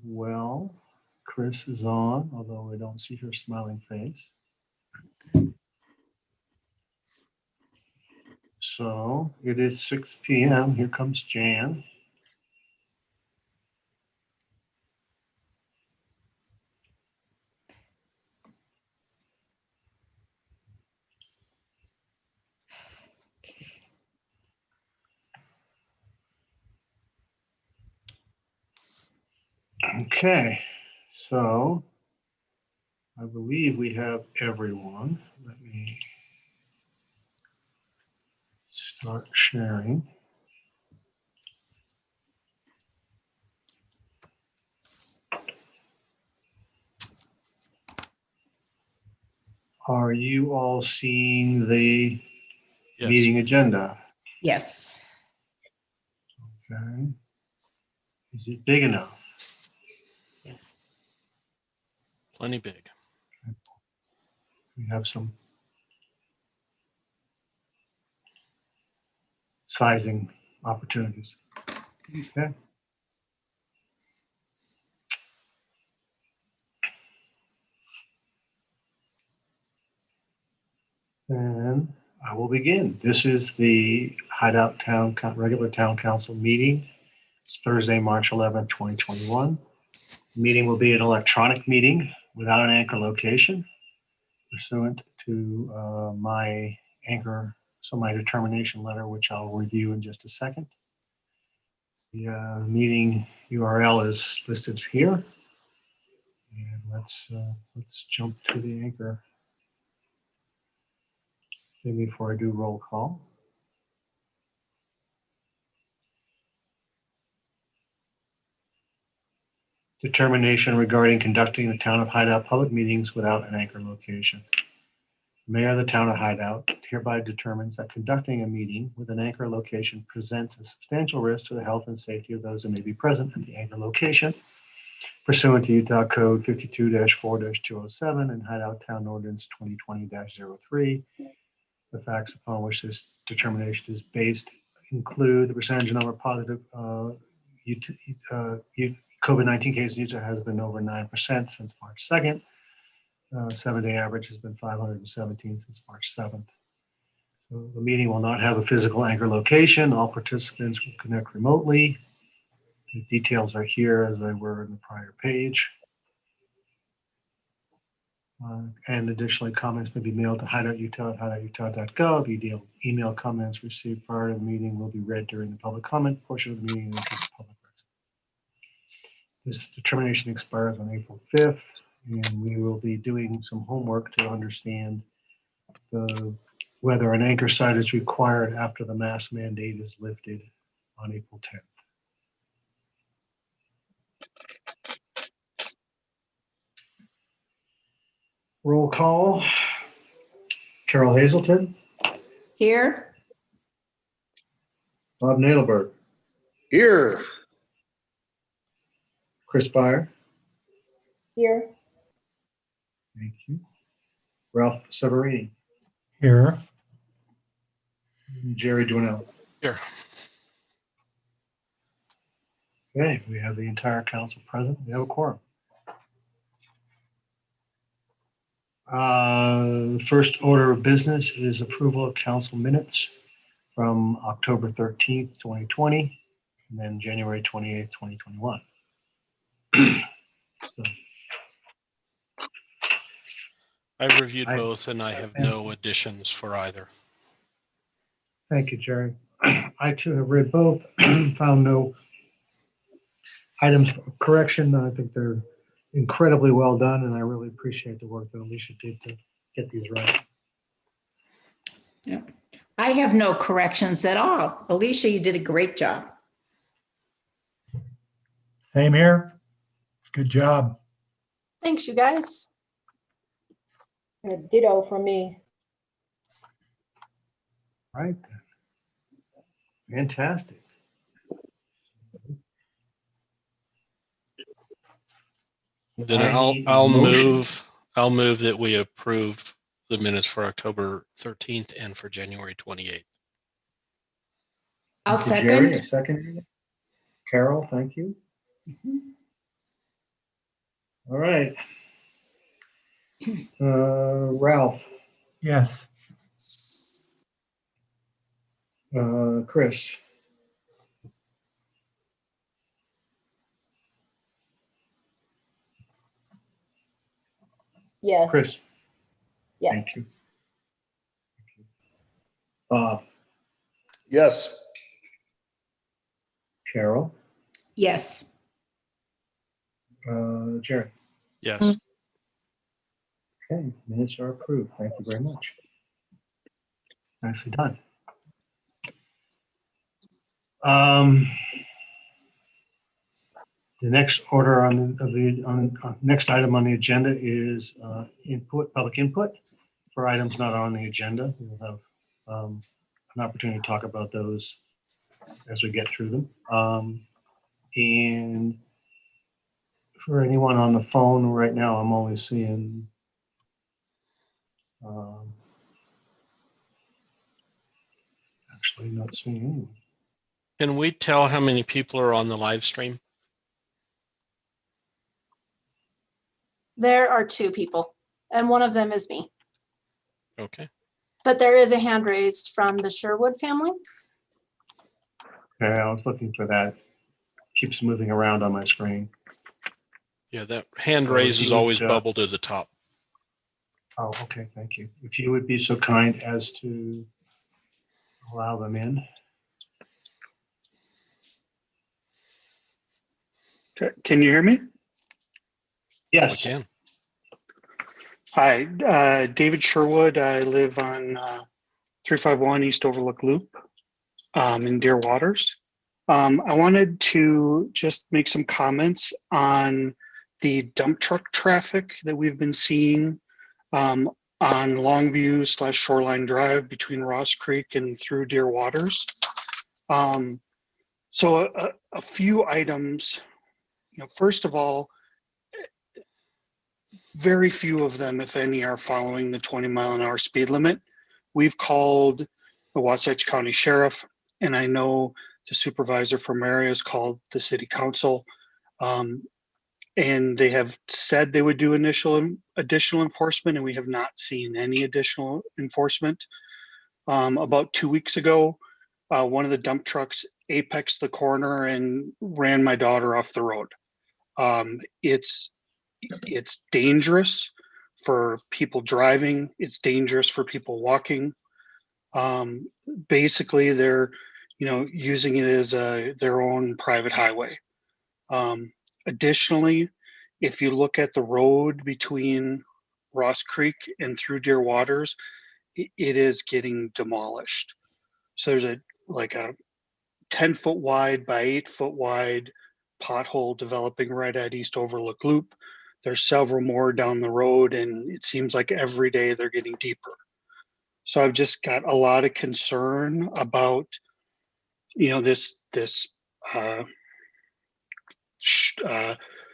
Well, Chris is on, although I don't see her smiling face. So it is 6 p.m. Here comes Jan. Okay, so I believe we have everyone. Let me start sharing. Are you all seeing the Yes. meeting agenda? Yes. Okay. Is it big enough? Yes. Plenty big. We have some sizing opportunities. Okay. And I will begin. This is the Hideout regular town council meeting. It's Thursday, March 11th, 2021. The meeting will be an electronic meeting without an anchor location pursuant to my determination letter, which I'll review in just a second. The meeting URL is listed here. And let's jump to the anchor thing before I do roll call. Determination regarding conducting the town of Hideout public meetings without an anchor location. The Mayor of the town of Hideout hereby determines that conducting a meeting with an anchor location presents a substantial risk to the health and safety of those who may be present at the anchor location pursuant to Utah Code 52-4-207 and Hideout Town Ordinance 2020-03. The facts upon which this determination is based include the percentage number of positive COVID-19 cases in Utah has been over 9% since March 2nd. 7-day average has been 517 since March 7th. So the meeting will not have a physical anchor location. All participants will connect remotely. The details are here as they were in the prior page. And additionally, comments may be mailed to hideoututah@hideoututah.gov. Email comments received prior to the meeting will be read during the public comment portion of the meeting. This determination expires on April 5th, and we will be doing some homework to understand whether an anchor site is required after the mask mandate is lifted on April 10th. Roll call. Carol Hazelton. Here. Bob Nadelberg. Here. Chris Byer. Here. Thank you. Ralph Severini. Here. Jerry Dwinell. Here. Okay, we have the entire council present. We have a quorum. The first order of business is approval of council minutes from October 13th, 2020, and then January 28th, 2021. So, I reviewed both and I have no additions for either. thank you, Jerry. I too have read both, found no items of correction. I think they're incredibly well done, and I really appreciate the work that Alicia did to get these right. Yeah. I have no corrections at all. Alicia, you did a great job. Same here. Good job. Thanks, you guys. Ditto from me. All right. Fantastic. Then I I'll need a motion. move that we approve the minutes for October 13th and for January 28th. I'll Thank you, Jerry. second. A second. Carol, thank you. All right. Ralph, Yes. Chris, Yes. Chris, Yes. thank you. Bob, Yes. Carol, Yes. Jerry. Yes. Okay, minutes are approved. Thank you very much. Nicely done. The next order next item on the agenda is public input for items not on the agenda. We'll have an opportunity to talk about those as we get through them. And for anyone on the phone right now, I'm only seeing actually not seeing anyone. Can we tell how many people are on the live stream? There are two people, and one of them is me. Okay. But there is a hand raised from the Sherwood family. Okay, I was looking for that. Keeps moving around on my screen. Yeah, that hand So raise if is you would, always bubbled to the top. Oh, okay, thank you. If you would be so kind as to allow them in. Can you hear me? We Yes. can. Hi, David Sherwood. I live on 351 East Overlook Loop in Deer Waters. I wanted to just make some comments on the dump truck traffic that we've been seeing on Longview / Shoreline Drive between Ross Creek and through Deer Waters. So a few items. First of all, very few of them, if any, are following the 20-mile-an-hour speed limit. We've called the Wasatch County Sheriff, and I know the supervisor from area has called the city council, and they have said they would do additional enforcement, and we have not seen any additional enforcement. About 2 weeks ago, one of the dump trucks apexed the corner and ran my daughter off the road. It's dangerous for people driving. It's dangerous for people walking. Basically, they're using it as their own private highway. Additionally, if you look at the road between Ross Creek and through Deer Waters, it is getting demolished. So there's a 10-foot wide by 8-foot wide pothole developing right at East Overlook Loop. There's several more down the road, and it seems like every day they're getting deeper. So I've just got a lot of concern about, this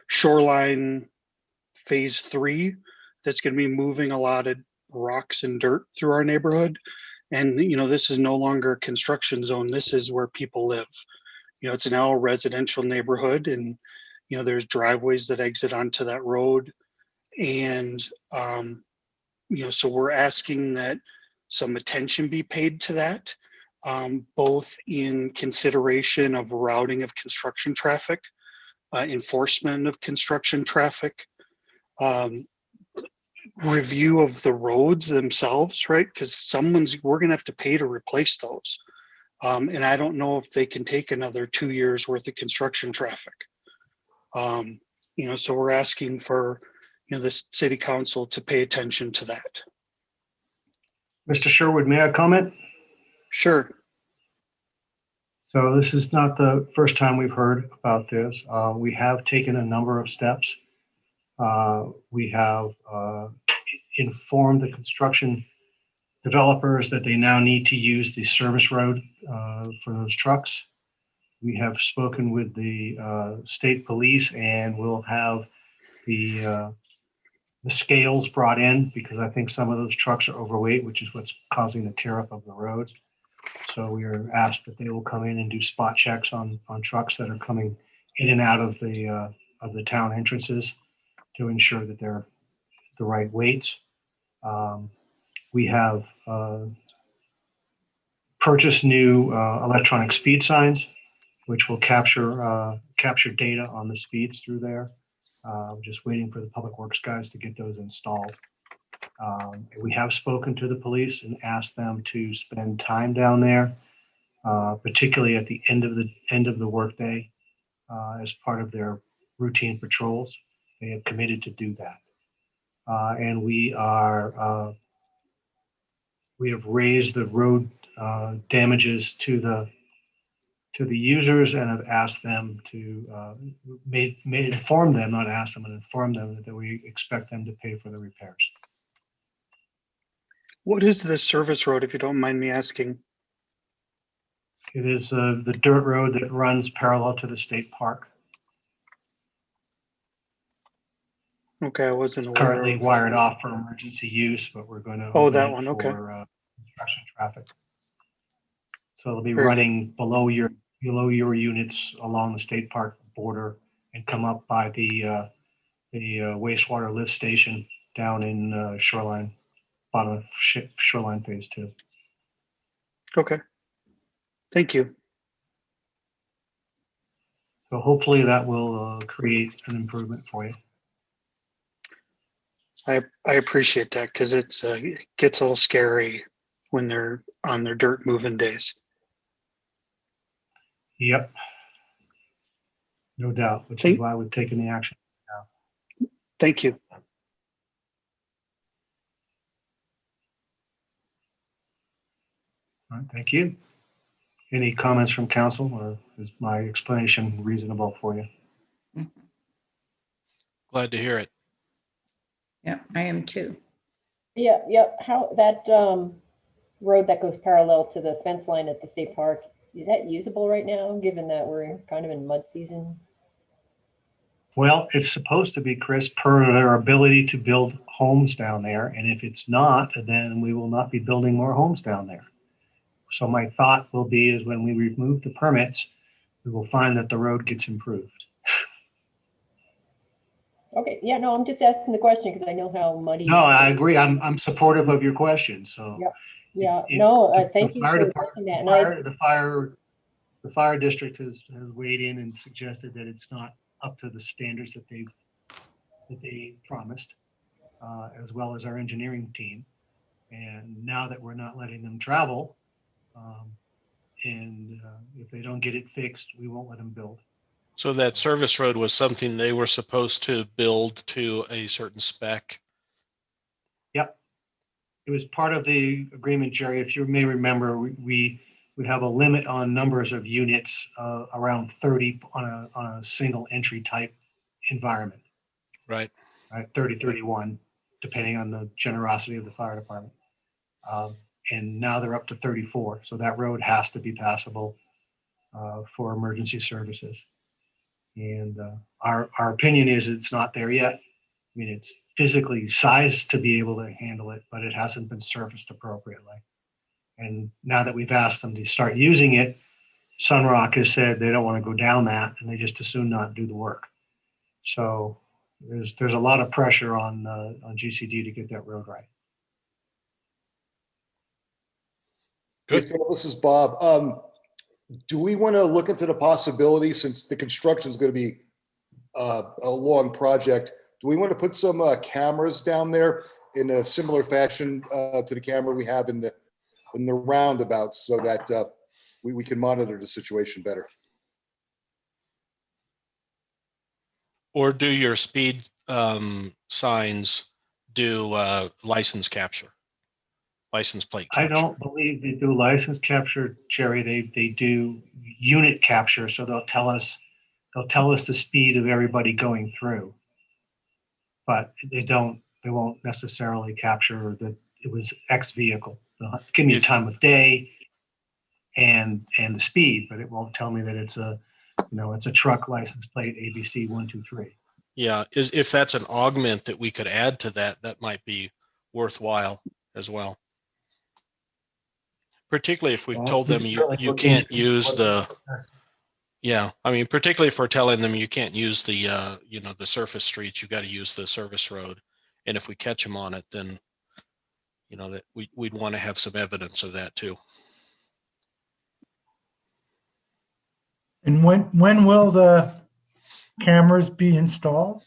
shoreline phase 3 that's going to be moving a lot of rocks and dirt through our neighborhood. And, this is no longer a construction zone. This is where people live. It's now a residential neighborhood, and, there's driveways that exit onto that road. And, so we're asking that some attention be paid to that, both in consideration of routing of construction traffic, enforcement of construction traffic, review of the roads themselves, right? Because we're going to have to pay to replace those. And I don't know if they can take another 2 years worth of construction traffic. So we're asking for, the city council to pay attention to that. Mr. Sherwood, may I comment? Sure. So this is not the first time we've heard about this. We have taken a number of steps. We have informed the construction developers that they now need to use the service road for those trucks. We have spoken with the state police, and we'll have the scales brought in, because I think some of those trucks are overweight, which is what's causing the tear up of the roads. So we are asked that they will come in and do spot checks on trucks that are coming in and out of the town entrances. to ensure that they're the right weights. We have purchased new electronic speed signs, which will capture data on the speeds through there. Just waiting for the public works guys to get those installed. We have spoken to the police and asked them to spend time down there, particularly at the end of the workday, as part of their routine patrols. They have committed to do that, and we have raised the road damages to the users and have asked them to inform them, not ask them, and inform them that we expect them to pay for the repairs. What is the service road, if you don't mind me asking? It is the dirt road that runs parallel to the state park. Okay, I wasn't aware. Currently of- wired off for emergency use, but we're going to Oh, open that it one, okay. for construction traffic. So it'll be Very good. running below your units along the state park border and come up by the wastewater lift station down in Shoreline, bottom of Shoreline Phase 2. Okay. Thank you. So hopefully that will create an improvement for you. I appreciate that because it gets a little scary when they're on their dirt moving days. Yep. No doubt, which is Thank- why we've taken the action. Thank you. All right, thank you. Any comments from council, or is my explanation reasonable for you? Glad to hear it. Yeah, I am too. Yeah, how that road that goes parallel to the fence line at the state park, is that usable right now, given that we're kind of in mud season? Well, it's supposed to be, Chris, per their ability to build homes down there. And if it's not, then we will not be building more homes down there. So my thought will be is when we remove the permits, we will find that the road gets improved. Okay, yeah, no, I'm just asking the question because I know how muddy. No, I agree. I'm supportive of your question. So Yeah. Yeah, it's- no, the thank you fire for department- addressing that. And the fire district has weighed in and suggested that it's not up to the standards that they promised, as well as our engineering team. And now that we're not letting them travel, and if they don't get it fixed, we won't let them build. So that service road was something they were supposed to build to a certain spec. Yep. It was part of the agreement, Jerry. If you may remember, we have a limit on numbers of units, around 30 on a single entry type environment, Right. right? 30, 31, depending on the generosity of the fire department. And now they're up to 34. So that road has to be passable for emergency services. And our opinion is it's not there yet. I mean, it's physically sized to be able to handle it, but it hasn't been surfaced appropriately. And now that we've asked them to start using it, Sunrock has said they don't want to go down that, and they just as soon not do the work. So there's a lot of pressure on GCD to get that road right. Good. Hey, Phil, this is Bob. Do we want to look into the possibility, since the construction is going to be a long project, do we want to put some cameras down there in a similar fashion to the camera we have in the roundabouts, so that we can monitor the situation better? Or do your speed signs do license capture? License plate I capture? don't believe they do license capture, Jerry. They do unit capture. So they'll tell us the speed of everybody going through, but they won't necessarily capture that it was X vehicle. They'll give me a time of day and the speed, but it won't tell me that it's a truck license plate ABC 123. Yeah, if that's an augment that we could add to that, that might be worthwhile as well. Particularly if we've Well, told them we you certainly look can't into use what- Yeah, I mean, particularly if we're telling them you can't use the, the surface streets, you got to use the service road. And if we catch them on it, then, that we'd want to have some evidence of that too. And when will the cameras be installed?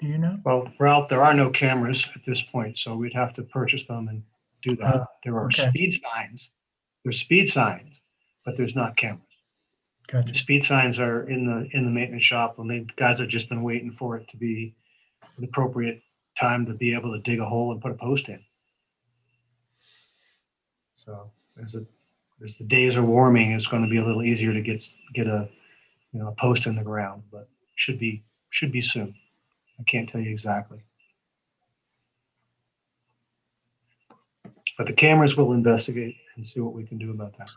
Do you know? Well, Ralph, there are no cameras at this point, so we'd have to purchase them and do that. There are okay. speed signs. There's speed signs, but there's not cameras. The Gotcha. speed signs are in the maintenance shop, and the guys have just been waiting for it to be an appropriate time to be able to dig a hole and put a post in. So as the days are warming, it's going to be a little easier to get a a post in the ground, but should be soon. I can't tell you exactly. But the cameras will investigate and see what we can do about that.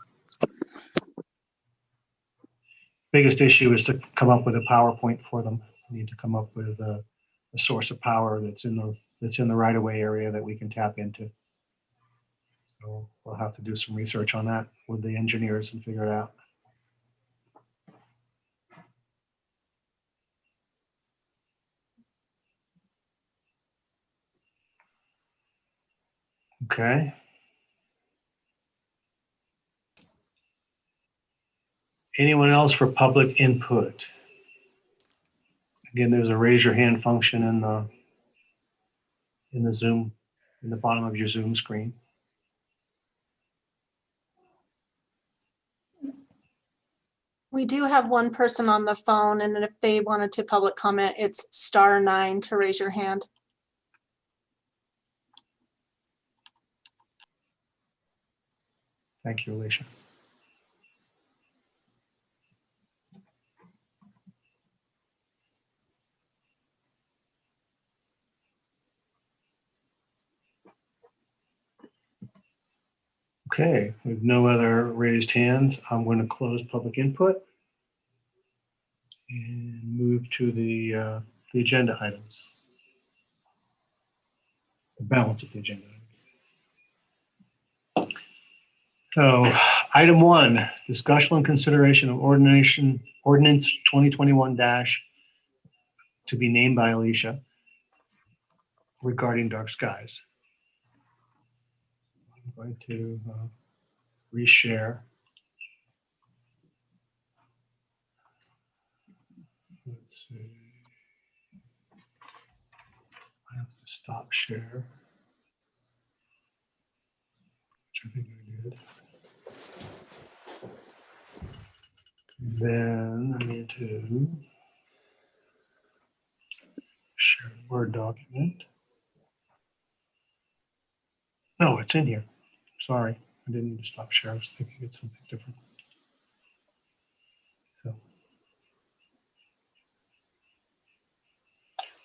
Biggest issue is to come up with a PowerPoint for them. We need to come up with a source of power that's in the right of way area that we can tap into. So we'll have to do some research on that with the engineers and figure it out. Okay. Anyone else for public input? Again, there's a raise your hand function in the Zoom, in the bottom of your Zoom screen. We do have one person on the phone, and if they wanted to public comment, it's *9 to raise your hand. Thank you, Alicia. Okay, with no other raised hands, I'm going to close public input and move to the agenda items. The balance of the agenda. So, item 1, discussion and consideration of ordinance 2021 to be named by Alicia regarding dark skies. I'm going to reshare. Let's see. I have to stop share, which I think I did. Then I need to share a Word document. No, it's in here. Sorry, I didn't need to stop share. I was thinking it's something different. So,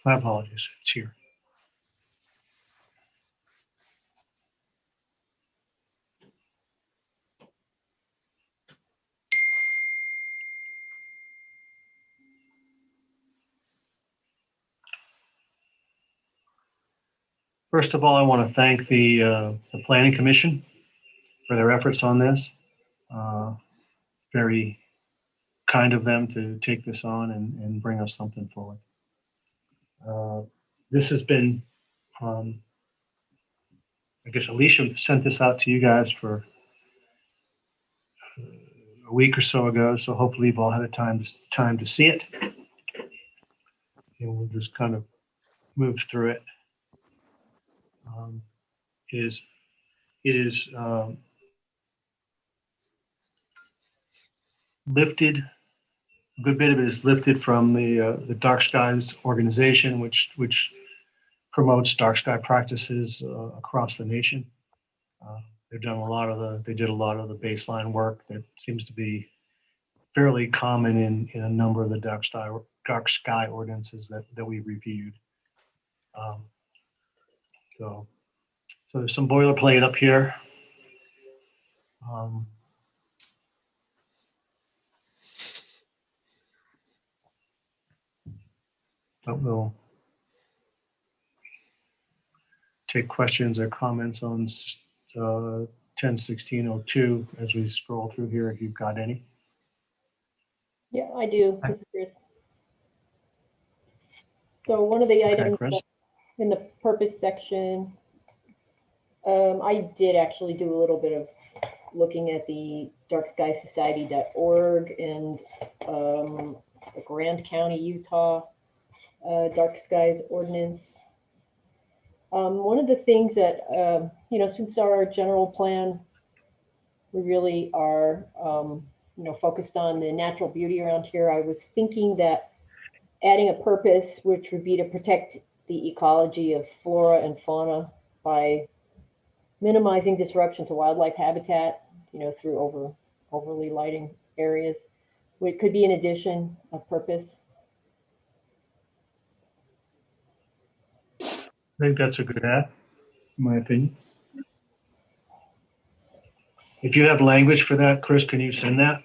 my apologies. It's here. First of all, I want to thank the Planning Commission for their efforts on this. Very kind of them to take this on and bring us something forward. This has been, I guess Alicia sent this out to you guys for a week or so ago, so hopefully you've all had a time to see it. And we'll just kind of move through it. It is lifted. A good bit of it is lifted from the Dark Skies organization, which promotes dark sky practices across the nation. They did a lot of the baseline work that seems to be fairly common in a number of the dark sky ordinances that we reviewed. So there's some boilerplate up here. But we'll take questions or comments on 101602 as we scroll through here if you've got any. Yeah, I do. This is Chris. So one of the Okay, items Chris? in the purpose section, I did actually do a little bit of looking at the darksky.society.org and the Grand County, Utah Dark Skies Ordinance. One of the things that, since our general plan, we really are, focused on the natural beauty around here, I was thinking that adding a purpose, which would be to protect the ecology of flora and fauna by minimizing disruption to wildlife habitat, through overly lighting areas, which could be an addition of purpose. I think that's a good add, in my opinion. If you have language for that, Chris, can you send that?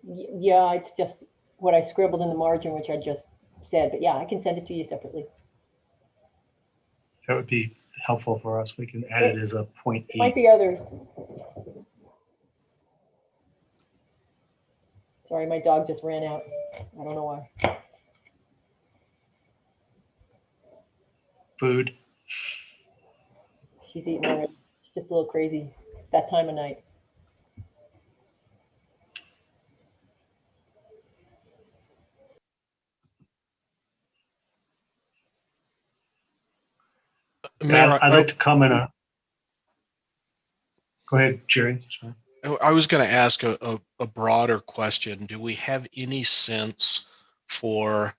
Yeah, it's just what I scribbled in the margin, which I just said, but yeah, I can send it to you separately. That would be helpful for us. We can add it as a point There might E. be others. Sorry, my dog just ran out. I don't know why. Food. She's eating already. She's just a little crazy that time of night. Mayor, I'd like to comment on. Go ahead, Jerry. Sorry. I was going to ask a broader question. Do we have any sense for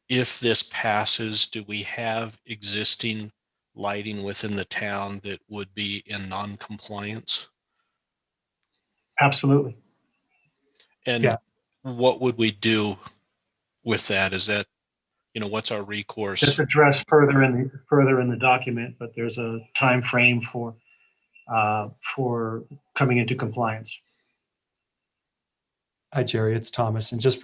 if this passes, do we have existing lighting within the town that would be in non-compliance? Absolutely. And Yeah. what would we do with that? Is that, what's our It's recourse? addressed further in the document, but there's a time frame for coming into compliance. Hi, Jerry, it's Thomas. And just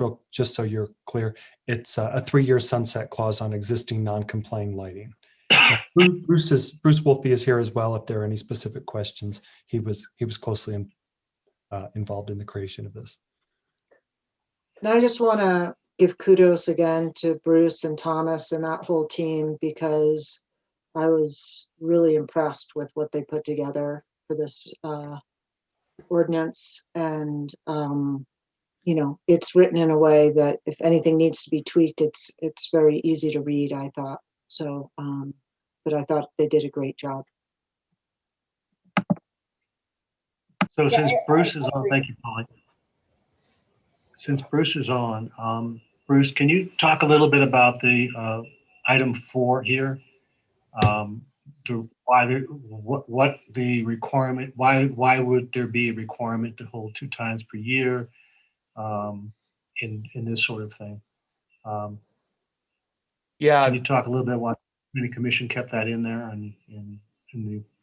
so you're clear, it's a 3-year sunset clause on existing non-complying lighting. Bruce Wolfe is here as well. If there are any specific questions, he was closely involved in the creation of this. And I just want to give kudos again to Bruce and Thomas and that whole team, because I was really impressed with what they put together for this ordinance. And it's written in a way that if anything needs to be tweaked, it's very easy to read, I thought. So, but I thought they did a great job. So Yeah, since Bruce I is on, agree. thank you, Polly. Since Bruce is on, Bruce, can you talk a little bit about the item 4 here? What the requirement? Why would there be a requirement to hold 2 times per year in this sort of thing? Yeah, Can you talk a little bit why the commission kept that in there and in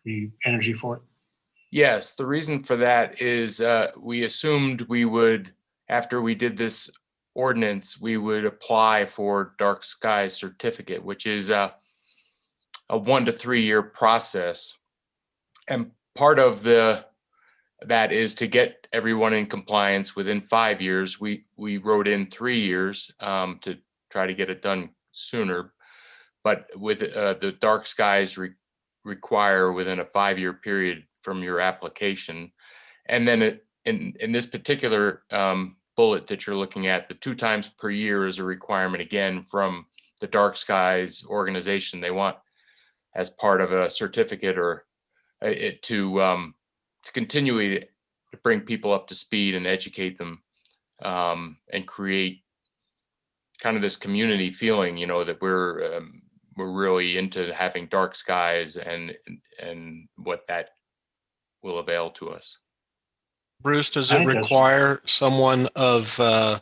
the energy for it? yes. The reason for that is we assumed we would, after we did this ordinance, we would apply for dark sky certificate, which is a 1 to 3 year process. And part of that is to get everyone in compliance within 5 years. We wrote in 3 years to try to get it done sooner. But with the dark skies require within a 5-year period from your application. And then in this particular bullet that you're looking at, the 2 times per year is a requirement again from the Dark Skies organization. They want as part of a certificate or to continue to bring people up to speed and educate them and create kind of this community feeling, that we're really into having dark skies and what that will avail to us. Bruce, does I it think that's- require someone of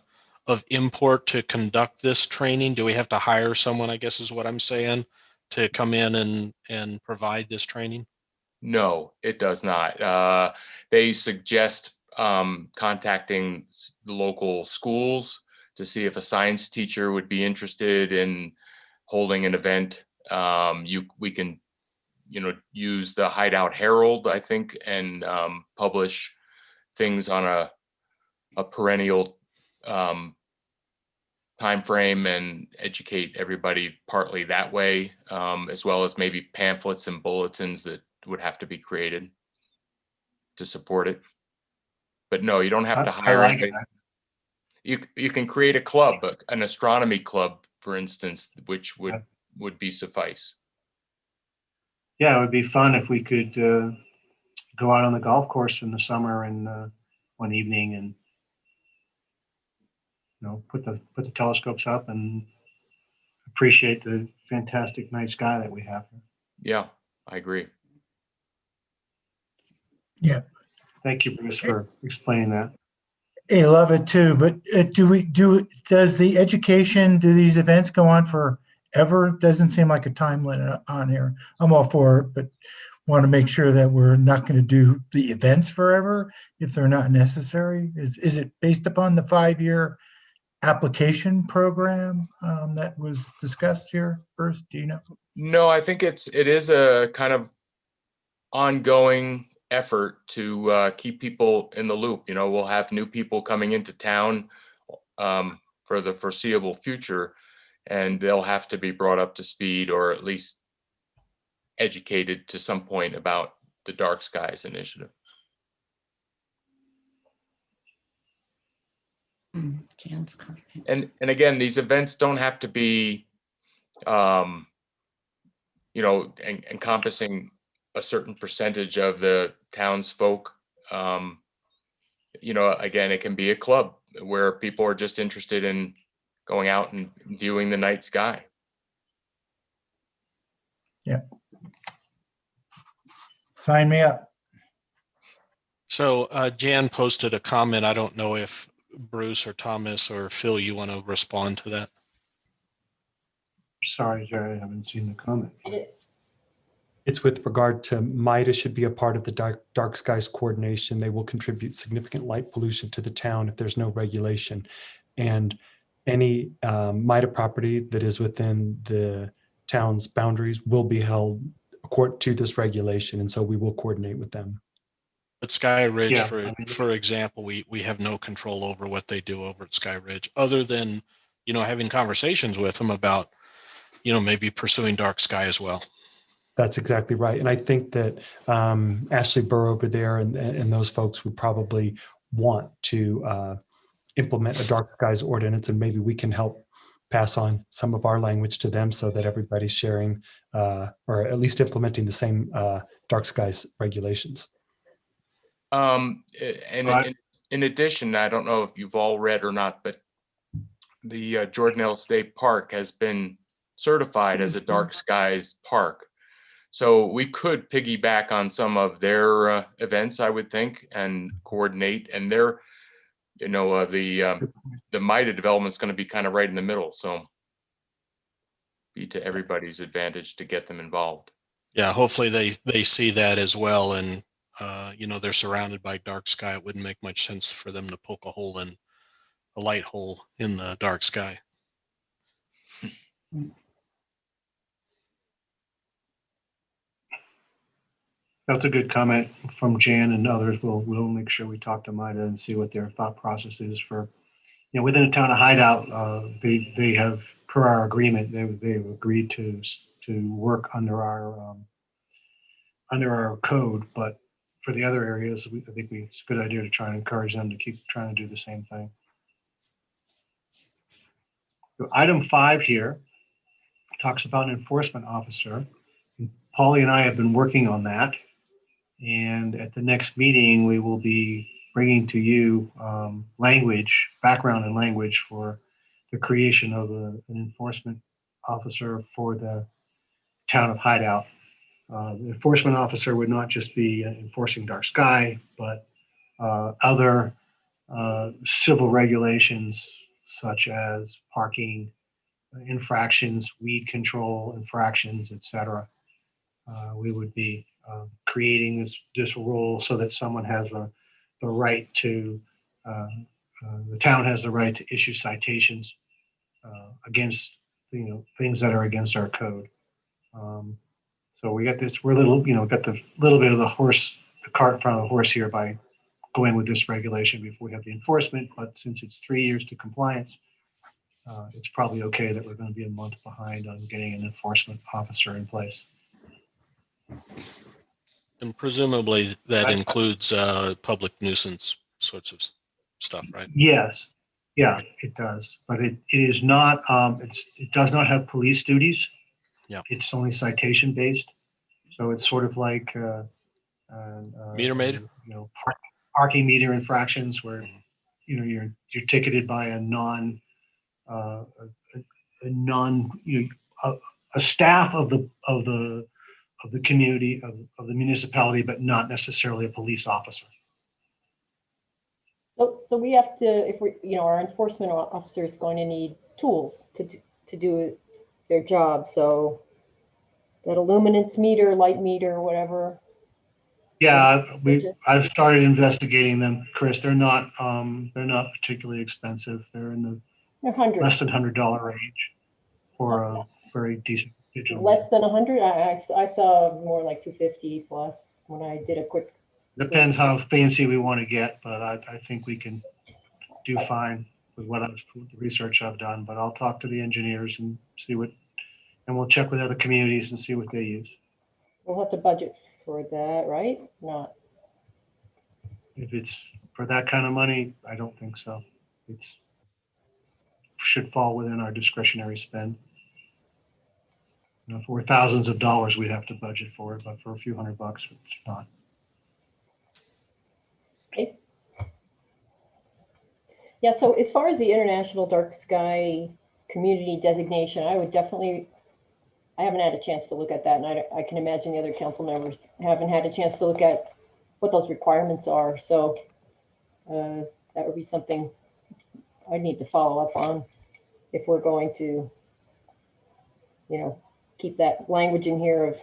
import to conduct this training? Do we have to hire someone, I guess is what I'm saying, to come in and provide this training? No, it does not. They suggest contacting the local schools to see if a science teacher would be interested in holding an event. We can, use the Hideout Herald, I think, and publish things on a perennial time frame and educate everybody partly that way, as well as maybe pamphlets and bulletins that would have to be created to support it. But no, you don't have to I hire like anybody. it. You can create a club, an astronomy club, for instance, which Yeah. would be suffice. Yeah, it would be fun if we could go out on the golf course in the summer and one evening and put the telescopes up and appreciate the fantastic night sky that we have here. Yeah, I agree. Yeah. Thank you, Bruce, for explaining that. I love it too, but does the education, do these events go on forever? Doesn't seem like a time limit on here. I'm all for it, but want to make sure that we're not going to do the events forever if they're not necessary. Is it based upon the 5-year application program that was discussed here first? Do you know? No, I think it is a kind of ongoing effort to keep people in the loop. We'll have new people coming into town for the foreseeable future, and they'll have to be brought up to speed or at least educated to some point about the Dark Skies Initiative. Jan's comment. And again, these events don't have to be, encompassing a certain percentage of the townsfolk. Again, it can be a club where people are just interested in going out and viewing the night sky. Yeah. Sign me up. So Jan posted a comment. I don't know if Bruce or Thomas or Phil, you want to respond to that? Sorry, Jerry, I haven't seen the comment. It's with regard to MIDA should be a part of the dark skies coordination. They will contribute significant light pollution to the town if there's no regulation. And any MIDA property that is within the town's boundaries will be held according to this regulation. And so we will coordinate with them. At Sky Ridge, Yeah, for example, we have no control over what they do over at Sky Ridge, other than, having conversations with them about, maybe pursuing dark sky as well. That's exactly right. And I think that Ashley Burr over there and those folks would probably want to implement a dark skies ordinance, and maybe we can help pass on some of our language to them so that everybody's sharing or at least implementing the same dark skies regulations. And Right. in addition, I don't know if you've all read or not, but the Jordan State Park has been certified as a dark skies park. So we could piggyback on some of their events, I would think, and coordinate. And their, the MIDA development is going to be kind of right in the middle. So be to everybody's advantage to get them involved. Yeah, hopefully they see that as well. And, they're surrounded by dark sky. It wouldn't make much sense for them to poke a light hole in the dark sky. That's a good comment from Jan and others. We'll make sure we talk to MIDA and see what their thought process is for, within the town of Hideout, they have, per our agreement, they've agreed to work under our code. But for the other areas, I think it's a good idea to try and encourage them to keep trying to do the same thing. So item 5 here talks about an enforcement officer. Paulie and I have been working on that. And at the next meeting, we will be bringing to you background and language for the creation of an enforcement officer for the town of Hideout. The enforcement officer would not just be enforcing dark sky, but other civil regulations such as parking infractions, weed control infractions, etc. We would be creating this role so that someone has the right to, the town has the right to issue citations against, things that are against our code. So we got this, got the little bit of the cart in front of the horse here by go in with this regulation before we have the enforcement, but since it's 3 years to compliance, it's probably okay that we're going to be a month behind on getting an enforcement officer in place. And presumably that I- includes public nuisance sorts of stuff, right? Yes, yeah, it does, but it is not, it does not have police duties. Yeah. It's only citation based. So it's sort of like, Meter maid? you know, parking meter infractions where, you know, you're ticketed by a non, a non, a staff of the community, of the municipality, but not necessarily a police officer. So we have to, if we, you know, our enforcement officer is going to need tools to do their job. So that illuminance meter, light meter, whatever. Yeah, I've started investigating them, Chris. They're not particularly expensive. They're in the They're hundreds. less than $100 range for a very decent digital. Less than 100. I saw more like 250 plus when I did a quick. Depends how fancy we want to get, but I think we can do fine with with the research I've done. But I'll talk to the engineers and see what, and we'll check with other communities and see what they use. We'll have to budget for that, right? Not. If it's for that kind of money, I don't think so. It's should fall within our discretionary spend. You know, if we're thousands of dollars, we'd have to budget for it, but for a few $100, it's not. Okay. Yeah, so as far as the International Dark Sky Community designation, I would definitely, I haven't had a chance to look at that, and I can imagine the other council members haven't had a chance to look at what those requirements are. So that would be something I need to follow up on if we're going to, you know, keep that language in here of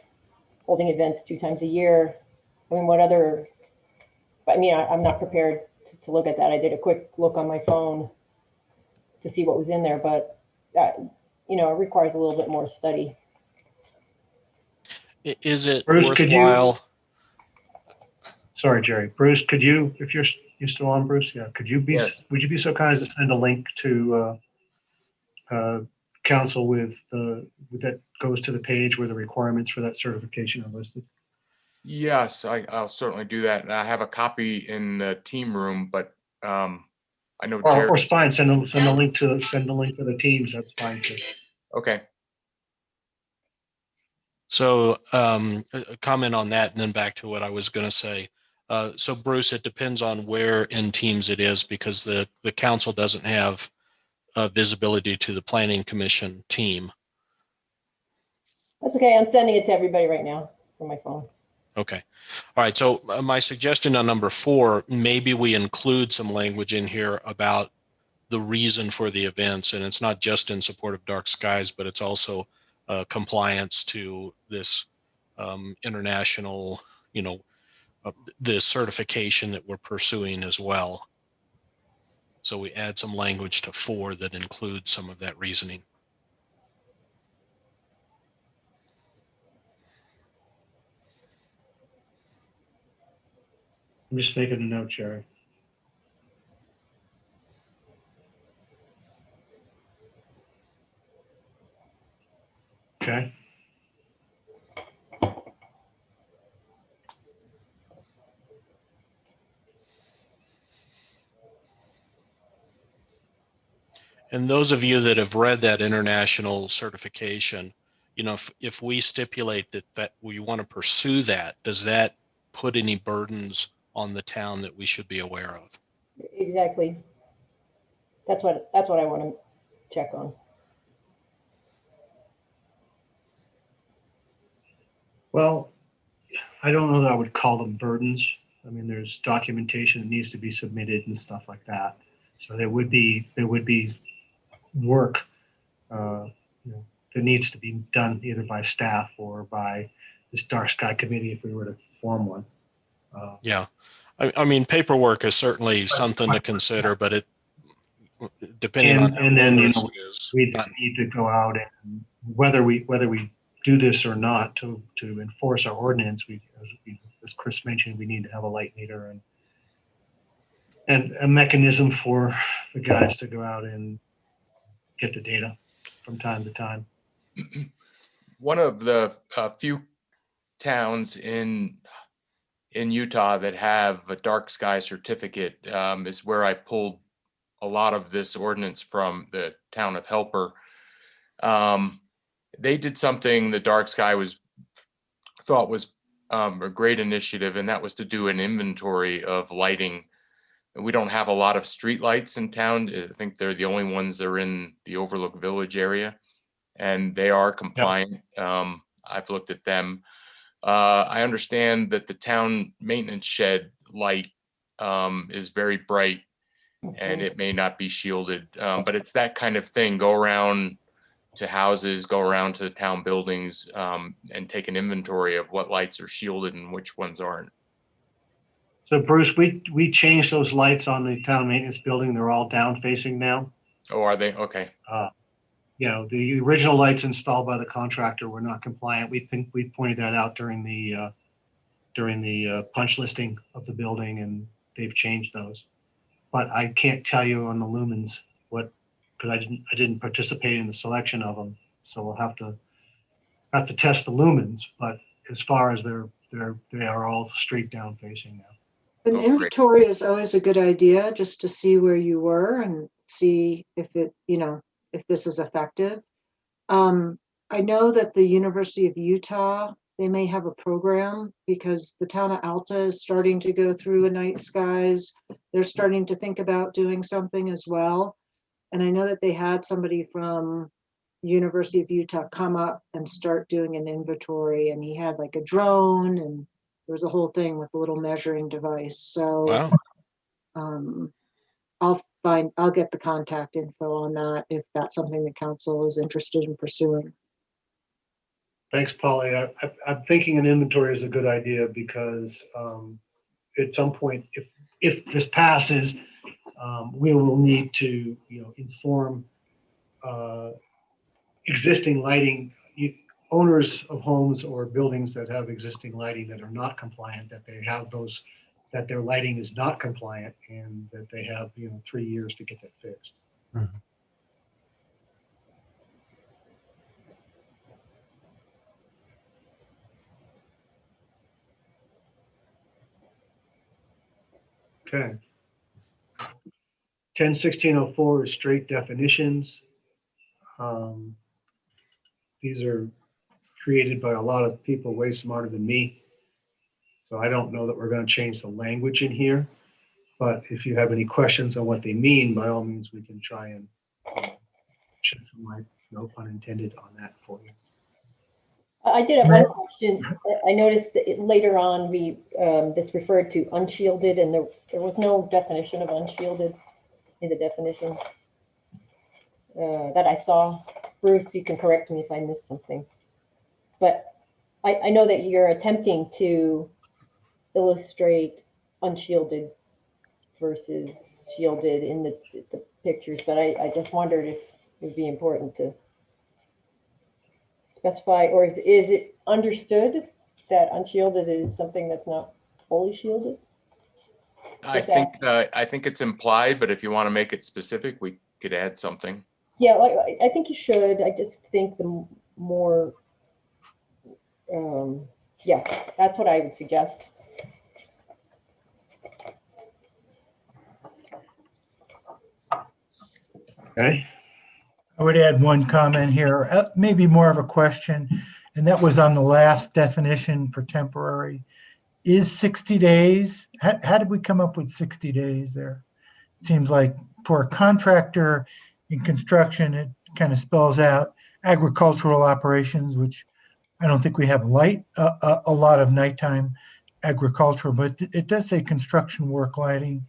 holding events 2 times a year. I mean, what other, I mean, I'm not prepared to look at that. I did a quick look on my phone to see what was in there, but you know, it requires a little bit more study. Is it Bruce, could you- worthwhile? Sorry, Jerry. Bruce, could you, if you're still on, Bruce, yeah, could you be, Yes. would you be so kind as to send a link to council with that goes to the page where the requirements for that certification are listed? Yes, I'll certainly do that. And I have a copy in the team room, but I know Or Jared. fine, send a link to the teams. That's fine too. Okay. So a comment on that, and then back to what I was going to say. So Bruce, it depends on where in Teams it is, because the council doesn't have visibility to the planning commission team. That's okay. I'm sending it to everybody right now from my phone. Okay. All right. So my suggestion on number 4, maybe we include some language in here about the reason for the events. And it's not just in support of dark skies, but it's also compliance to this international, you know, the certification that we're pursuing as well. So we add some language to 4 that includes some of that reasoning. I'm just making a note, Jerry. Okay. And those of you that have read that international certification, you know, if we stipulate that we want to pursue that, does that put any burdens on the town that we should be aware of? Exactly. That's what I want to check on. Well, I don't know that I would call them burdens. I mean, there's documentation that needs to be submitted and stuff like that. So there would be work you know, that needs to be done either by staff or by this dark sky committee if we were to form one. Yeah, I mean, paperwork is certainly something to consider, but it depending on and then, you onerous know, it is. we need to go out and whether we do this or not to enforce our ordinance, as Chris mentioned, we need to have a light meter And a mechanism for the guys to go out and get the data from time to time. One of the few towns in Utah that have a dark sky certificate is where I pulled a lot of this ordinance from, the town of Helper. They did something the dark sky thought was a great initiative, and that was to do an inventory of lighting. We don't have a lot of street lights in town. I think they're the only ones that are in the Overlook Village area, and they are compliant. I've looked at them. I understand that the town maintenance shed light is very bright and it may not be shielded, but it's that kind of thing. Go around to houses, go around to the town buildings, and take an inventory of what lights are shielded and which ones aren't. So Bruce, we changed those lights on the town maintenance building. They're all down facing now. Oh, are they? Okay. You know, the original lights installed by the contractor were not compliant. We pointed that out during the punch listing of the building, and they've changed those. But I can't tell you on the lumens what, because I didn't participate in the selection of them. So we'll have to test the lumens. But as far as they are all straight down facing now. An Oh, great. inventory is always a good idea, just to see where you were and see if it, if this is effective. I know that the University of Utah, they may have a program because the town of Alta is starting to go through a night skies. They're starting to think about doing something as well. And I know that they had somebody from University of Utah come up and start doing an inventory, and he had like a drone, and there was a whole thing with a little measuring device. So Wow. I'll get the contact info on that if that's something the council is interested in pursuing. Thanks, Polly. I'm thinking an inventory is a good idea because at some point, if this passes, we will need to, inform existing lighting owners of homes or buildings that have existing lighting that are not compliant, that they have those, that their lighting is not compliant, and that they have 3 years to get that fixed. Mhm. Okay. 10-1604 is straight definitions. These are created by a lot of people way smarter than me. So I don't know that we're going to change the language in here. But if you have any questions on what they mean, by all means, we can try and shed some light, no pun intended, on that for you. I did have one question. I noticed that later on, this referred to unshielded, and there was no definition of unshielded in the definitions that I saw. Bruce, you can correct me if I missed something. But I know that you're attempting to illustrate unshielded versus shielded in the pictures, but I just wondered if it would be important to specify, or is it understood that unshielded is something that's not fully shielded? I think it's implied, but if you want to make it specific, we could add something. Yeah, I think you should. I just think the more, yeah, that's what I would suggest. Okay. I would add one comment here, maybe more of a question, and that was on the last definition for temporary. Is 60 days? How did we come up with 60 days there? It seems like for a contractor in construction, it kind of spells out agricultural operations, which I don't think we have a lot of nighttime agricultural, but it does say construction work lighting,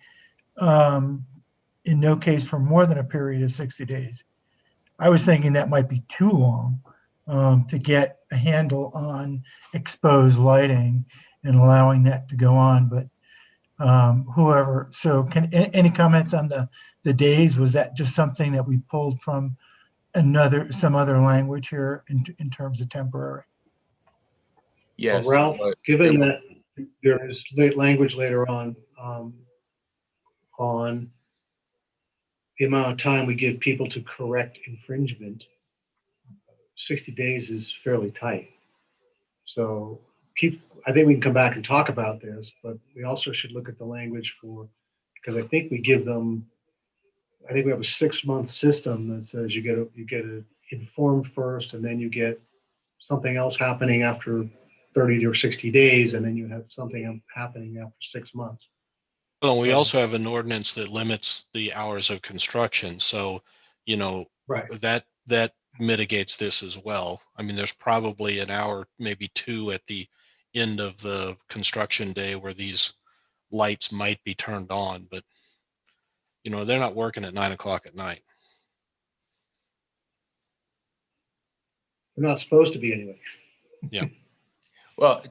in no case for more than a period of 60 days. I was thinking that might be too long to get a handle on exposed lighting and allowing that to go on. But whoever, so any comments on the days? Was that just something that we pulled from some other language here in terms of temporary? Yes. Well, Ralph, given that there is language later on, on the amount of time we give people to correct infringement, 60 days is fairly tight. So I think we can come back and talk about this, but we also should look at the language because I think we have a 6-month system that says you get it informed first, and then you get something else happening after 30 or 60 days, and then you have something happening after 6 months. Well, we So- also have an ordinance that limits the hours of construction. So, Right. that mitigates this as well. I mean, there's probably an hour, maybe 2 at the end of the construction day where these lights might be turned on, but they're not working at 9 o'clock at night. They're not supposed to be anyway. Well,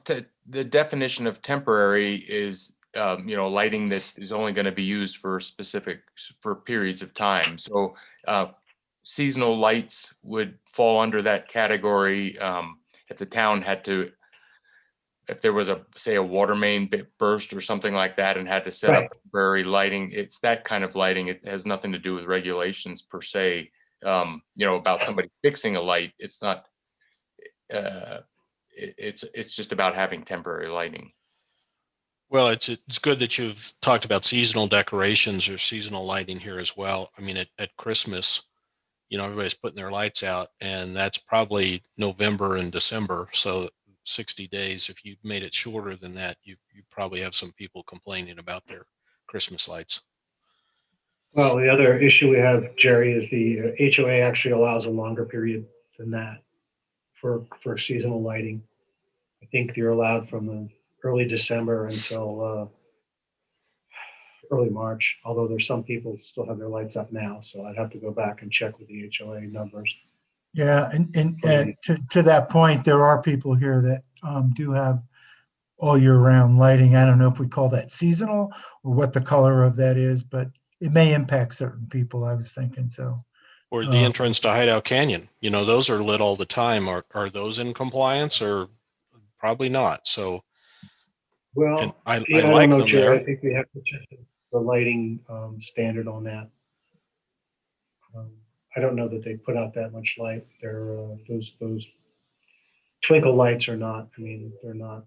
the definition of temporary is, lighting that is only going to be used for for periods of time. So seasonal lights would fall under that category. If the town if there was a water main burst or something like that and had to set up temporary lighting, it's that kind of lighting. It has nothing to do with regulations per se, about somebody fixing a light. It's not, it's just about having temporary lighting. Well, it's good that you've talked about seasonal decorations or seasonal lighting here as well. I mean, at Christmas, everybody's putting their lights out, and that's probably November and December. So 60 days, if you made it shorter than that, you probably have some people complaining about their Christmas lights. Well, the other issue we have, Jerry, is the HOA actually allows a longer period than that for seasonal lighting. I think you're allowed from early December until early March, although there's some people who still have their lights up now. So I'd have to go back and check with the HOA numbers. Yeah, and to that point, there are people here that do have all year round lighting. I don't know if we call that seasonal or what the color of that is, but it may impact certain people, I was thinking, so. Or the entrance to Hideout Canyon, those are lit all the time. Are those in compliance, or probably not? So, Well, I I don't like know, them Jerry. there. I think we have to check the lighting standard on that. I don't know that they put out that much light. They're those twinkle lights are not. I mean, they're not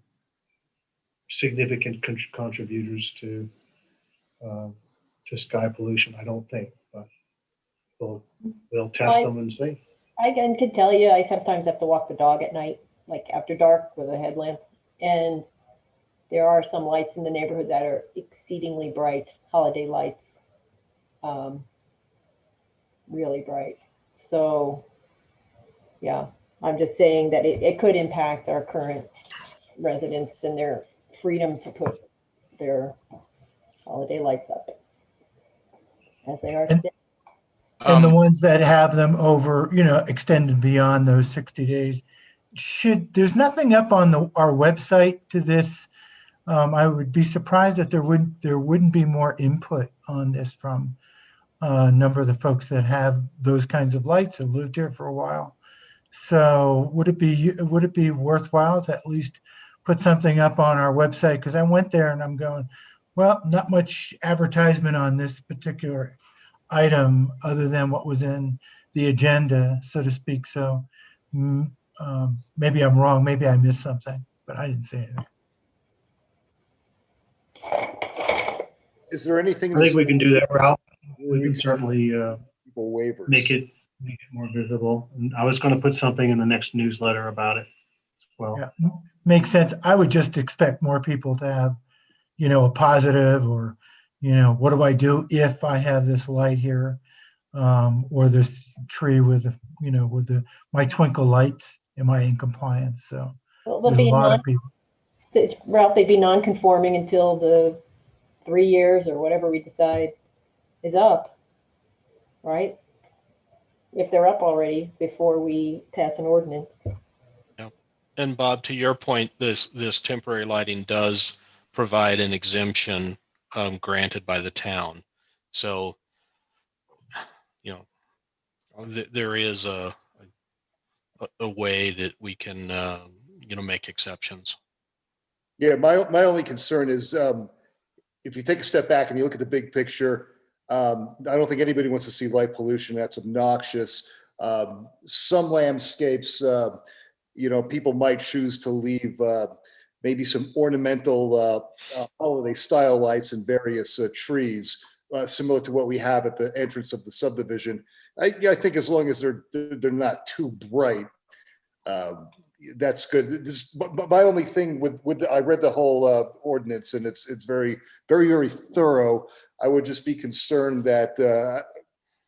significant contributors to sky pollution. I don't think, but we'll test them and see. I can tell you, I sometimes have to walk the dog at night, like after dark with a headlamp. And there are some lights in the neighborhood that are exceedingly bright, holiday lights, really bright. So, yeah, I'm just saying that it could impact our current residents and their freedom to put their holiday lights up as they are today. And the ones that have them over, extended beyond those 60 days, there's nothing up on our website to this. I would be surprised that there wouldn't be more input on this from a number of the folks that have those kinds of lights, have lived here for a while. So would it be worthwhile to at least put something up on our website? Because I went there and I'm going, well, not much advertisement on this particular item other than what was in the agenda, so to speak. So maybe I'm wrong. Maybe I missed something, but I didn't see anything. Is there anything? I think we can do that, Ralph. We can certainly people waivers. make it more visible. And I was going to put something in the next newsletter about it as well. Yeah, makes sense. I would just expect more people to have, a positive or, what do I do if I have this light here, or this tree with, with my twinkle lights? Am I in compliance? So there's a lot of people. Ralph, they'd be non-conforming until the 3 years or whatever we decide is up, right? If they're up already before we pass an ordinance. Yeah. And Bob, to your point, this temporary lighting does provide an exemption granted by the town. So, there is a way that we can, make exceptions. Yeah, my only concern is if you take a step back and you look at the big picture, I don't think anybody wants to see light pollution. That's obnoxious. Some landscapes, people might choose to leave maybe some ornamental holiday style lights and various trees, similar to what we have at the entrance of the subdivision. I think as long as they're not too bright, that's good. My only thing I read the whole ordinance, and it's very, very, very thorough. I would just be concerned that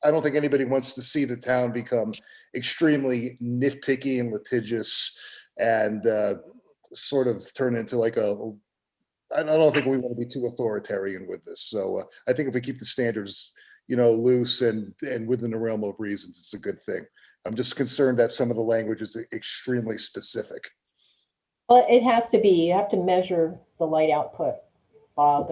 I don't think anybody wants to see the town become extremely nitpicky and litigious and sort of turn into like I don't think we want to be too authoritarian with this. So I think if we keep the standards, loose and within the realm of reasons, it's a good thing. I'm just concerned that some of the language is extremely specific. Well, it has to be. You have to measure the light output, Bob.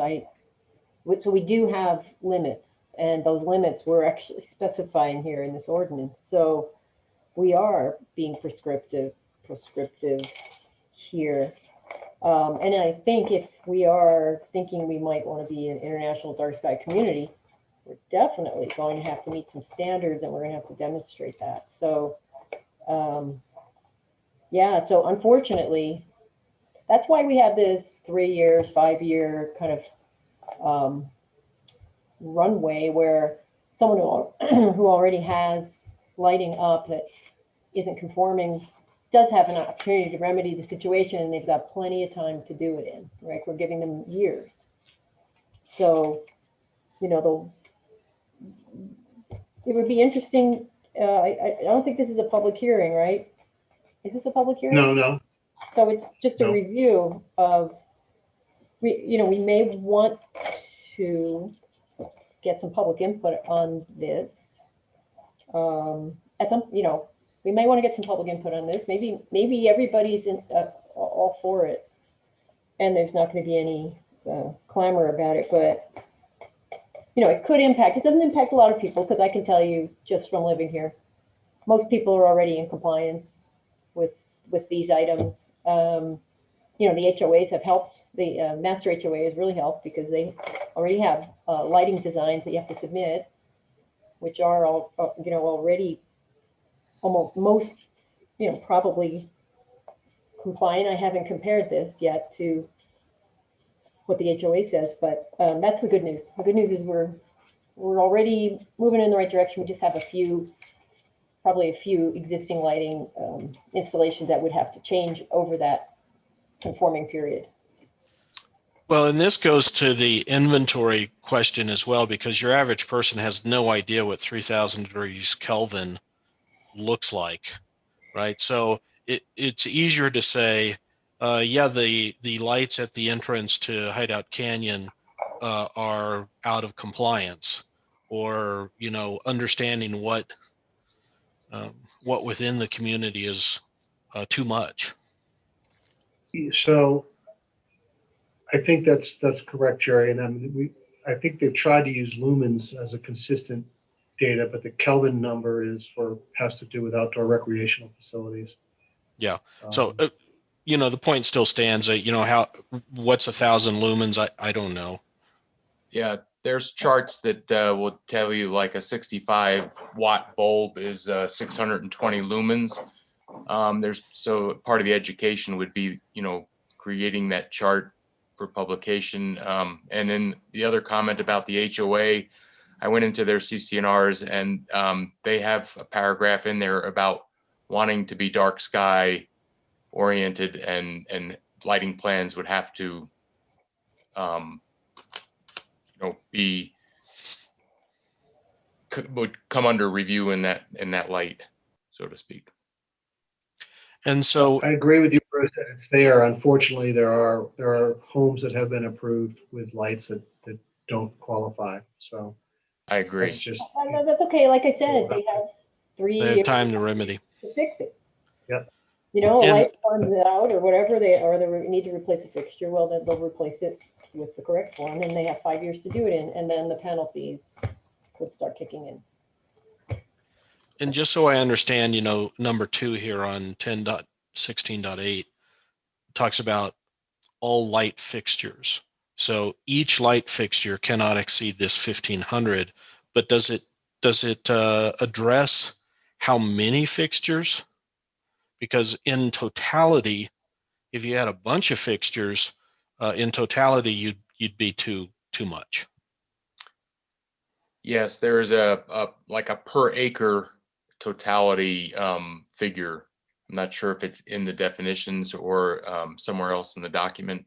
So we do have limits, and those limits we're actually specifying here in this ordinance. So we are being prescriptive here. And I think if we are thinking we might want to be an international dark sky community, we're definitely going to have to meet some standards, and we're going to have to demonstrate that. So, yeah, so unfortunately, that's why we have this 3 years, 5-year kind of runway where someone who already has lighting up that isn't conforming does have an opportunity to remedy the situation, and they've got plenty of time to do it in, right? We're giving them years. So, it would be interesting. I don't think this is a public hearing, right? Is this a public hearing? No. So it's just a No. review of, we may want to get some public input on this. We may want to get some public input on this. Maybe everybody's all for it, and there's not going to be any clamor about it. But it could impact. It doesn't impact a lot of people, because I can tell you just from living here, most people are already in compliance with these items. The HOAs have helped. The master HOA has really helped, because they already have lighting designs that you have to submit, which are all already almost most probably compliant. I haven't compared this yet to what the HOA says, but that's the good news. The good news is we're already moving in the right direction. We just have probably a few existing lighting installations that would have to change over that conforming period. Well, and this goes to the inventory question as well, because your average person has no idea what 3000 degrees Kelvin looks like, right? So it's easier to say, the lights at the entrance to Hideout Canyon are out of compliance, or understanding what within the community is too much. So I think that's correct, Jerry. And I think they've tried to use lumens as a consistent data, but the Kelvin number has to do with outdoor recreational facilities. Yeah. So the point still stands that what's 1,000 lumens? I don't know. Yeah, there's charts that will tell you like a 65 watt bulb is 620 lumens. So part of the education would be, creating that chart for publication. And then the other comment about the HOA, I went into their CCNRs, and they have a paragraph in there about wanting to be dark sky oriented, and lighting plans would have to would come under review in that light, so to speak. And so I agree with you, Bruce, that it's there. Unfortunately, there are homes that have been approved with lights that don't qualify. So I agree. that's just That's okay. Like I said, they have 3 they years have time to remedy. to fix it. Yep. A light burns out or whatever, or they need to replace a fixture. Well, then they'll replace it with the correct one, and they have 5 years to do it in, and then the penalties would start kicking in. And just so I understand, number 2 here on 10.16.8 talks about all light fixtures. So each light fixture cannot exceed this 1,500, but does it address how many fixtures? Because in totality, if you had a bunch of fixtures, in totality, you'd be too much. Yes, there is like a per acre totality figure. I'm not sure if it's in the definitions or somewhere else in the document.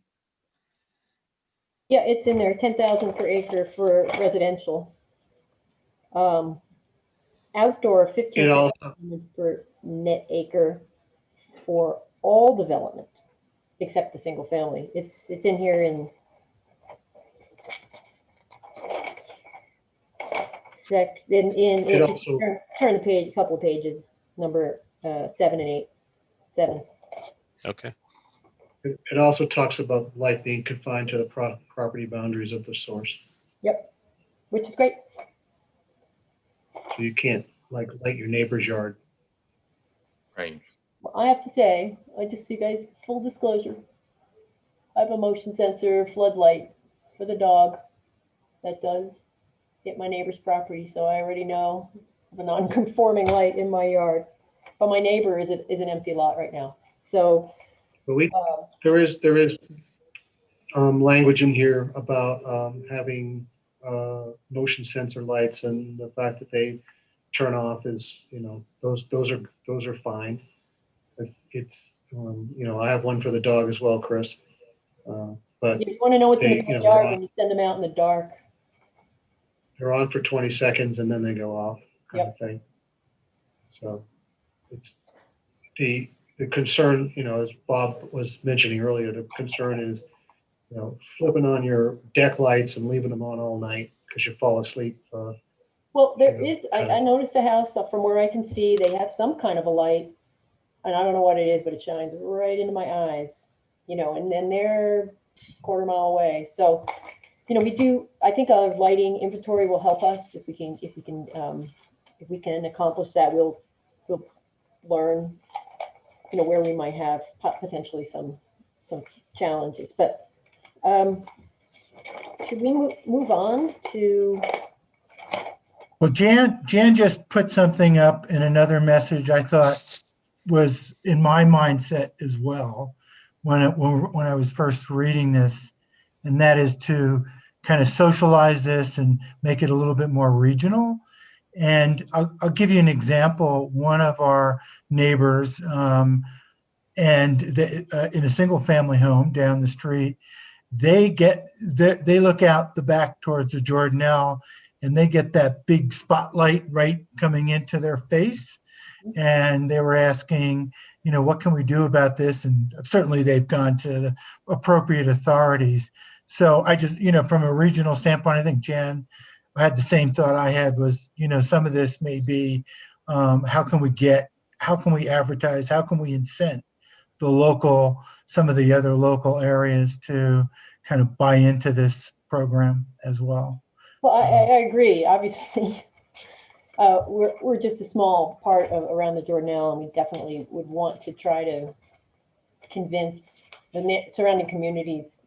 Yeah, it's in there, 10,000 per acre for residential. Outdoor, It 15,000 also, per net acre for all development, except the single family. It's in here in It also- turn the page, a couple of pages, number 7 and 8. 7. Okay. it also talks about light being confined to the property boundaries of the source. Yep, which is great. So you can't like light your neighbor's yard. Right. Well, I have to say, I just see guys, full disclosure. I have a motion sensor floodlight for the dog that does hit my neighbor's property, so I already know of a non-conforming light in my yard. But my neighbor is an empty lot right now. So But there is language in here about having motion sensor lights, and the fact that they turn off is, those are fine. It's I have one for the dog as well, Chris. But you want to know what's in they, the they're yard on, when you send them out in the dark. they're on for 20 seconds and then they go off, kind of thing. So it's the concern, as Bob was mentioning earlier, the concern is, flipping on your deck lights and leaving them on all night because you fall asleep. Well, there is, I noticed a house up from where I can see, they have some kind of a light, and I don't know what it is, but it shines right into my eyes, and then they're a quarter mile away. So, I think our lighting inventory will help us if we can accomplish that. We'll learn, where we might have potentially some challenges. But should we move on to? Well, Jan just put something up in another message I thought was in my mindset as well when I was first reading this, and that is to kind of socialize this and make it a little bit more regional. And I'll give you an example. One of our neighbors, in a single family home down the street, they look out the back towards the Jordanelle, and they get that big spotlight right coming into their face. And they were asking, what can we do about this? And certainly they've gone to the appropriate authorities. So I just, from a regional standpoint, I think Jan had the same thought I had was, some of this may be, how can we advertise, how can we incent some of the other local areas to kind of buy into this program as well. Well, I agree. Obviously, we're just a small part of around the Jordanelle, and we definitely would want to try to convince the surrounding communities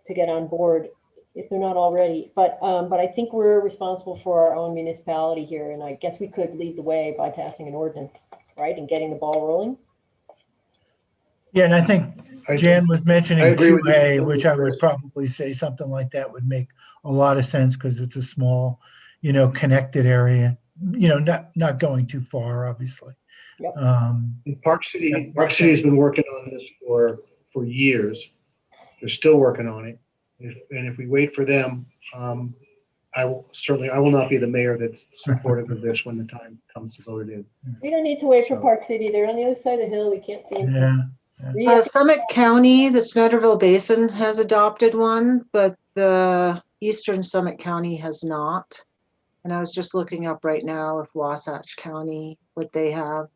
to get on board if they're not already. But I think we're responsible for our own municipality here, and I guess we could lead the way by passing an ordinance, right, and getting the ball rolling. Yeah, and I think Jan was mentioning 2A, which I would Chris. probably say something like that would make a lot of sense because it's a small, connected area, not going too far, obviously. Yep. And Park City has been working on this for years. They're still working on it. If we wait for them, I will not be the mayor that's supportive of this when the time comes to vote it in. We don't need to wait for Park City. They're on the other side of the hill. We can't see them. Yeah. Summit County, the Snyderville Basin has adopted one, but the Eastern Summit County has not. And I was just looking up right now with Wasatch County, what they have.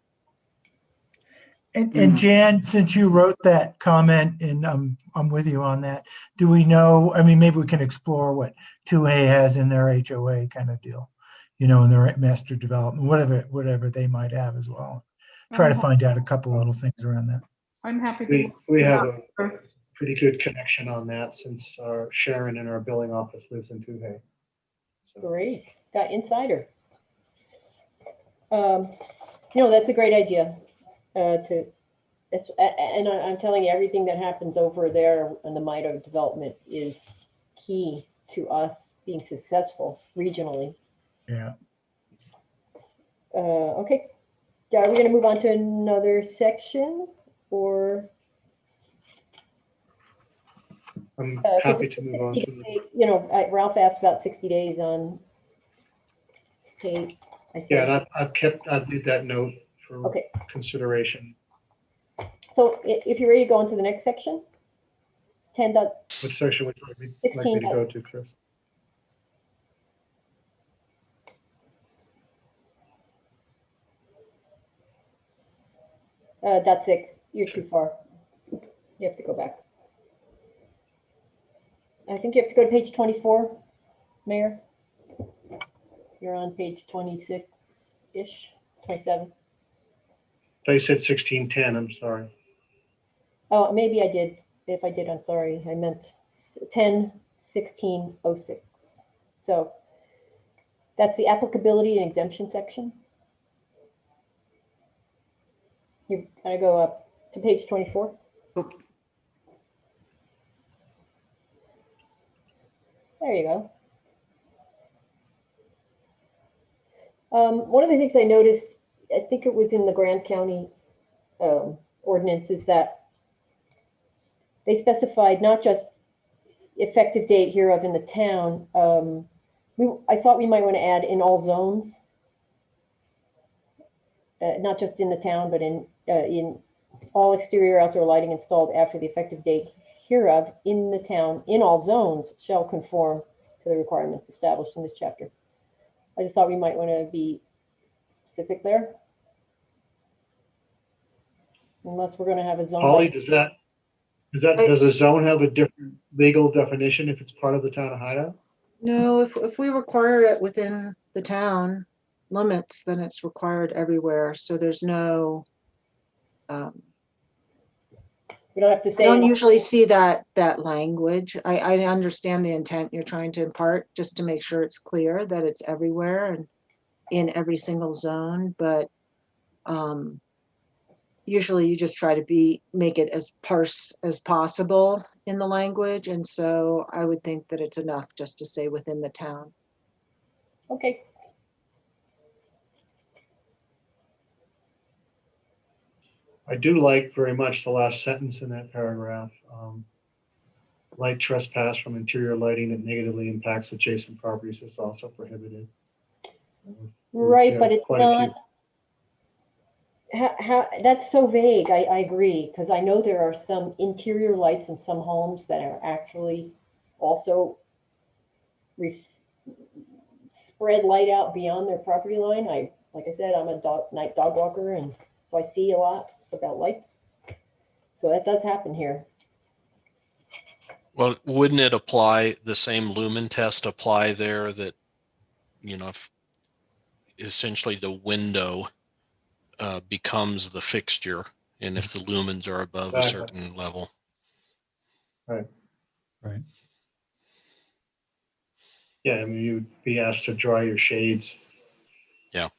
And Jan, since you wrote that comment, and I'm with you on that, do we know, maybe we can explore what 2A has in their HOA kind of deal, in their master development, whatever they might have as well. Try to find out a couple little things around that. I'm happy to. We have a pretty good connection on that since Sharon in our billing office lives in Tuhei. So, Great, got insider. That's a great idea. I'm telling you, everything that happens over there in the Mido development is key to us being successful regionally. Yeah. Okay, are we going to move on to another section, or? I'm 'Cause happy to move on. Ralph asked about 60 days on Kate. Yeah, and I've made that note for Okay, consideration. so if you're ready to go on to the next section, 10. What section would you like me to go to, Chris? .6, you're too far. You have to go back. I think you have to go to page 24, Mayor. You're on page 26-ish, 27. I said 1610, I'm sorry. Oh, maybe I did. If I did, I'm sorry. I meant 10-1606. So that's the applicability and exemption section. You gotta go up to page 24. There you go. One of the things I noticed, I think it was in the Grand County ordinance, is that they specified not just effective date hereof in the town. I thought we might want to add in all zones, not just in the town, but in all exterior outdoor lighting installed after the effective date hereof in the town in all zones shall conform to the requirements established in this chapter. I just thought we might want to be specific there. Unless we're going to have a zone. Holly, does a zone have a different legal definition if it's part of the town of Hideout? No, if we require it within the town limits, then it's required everywhere. So there's no, we don't have to I say. don't usually see that language. I understand the intent you're trying to impart, just to make sure it's clear that it's everywhere and in every single zone, but usually you just try to make it as sparse as possible in the language. And so I would think that it's enough just to say within the town. Okay. I do like very much the last sentence in that paragraph. Light trespass from interior lighting that negatively impacts adjacent properties is also prohibited. Right, Yeah, but it's quite a few. not. That's so vague. I agree, because I know there are some interior lights in some homes that are actually also spread light out beyond their property line. Like I said, I'm a night dog walker, and so I see a lot about lights. So that does happen here. Well, wouldn't it apply, the same lumen test apply there, that, if essentially the window becomes the fixture, and if the lumens are above a certain level? Right. Right. Yeah, I mean, you'd be asked to dry your shades. Yeah.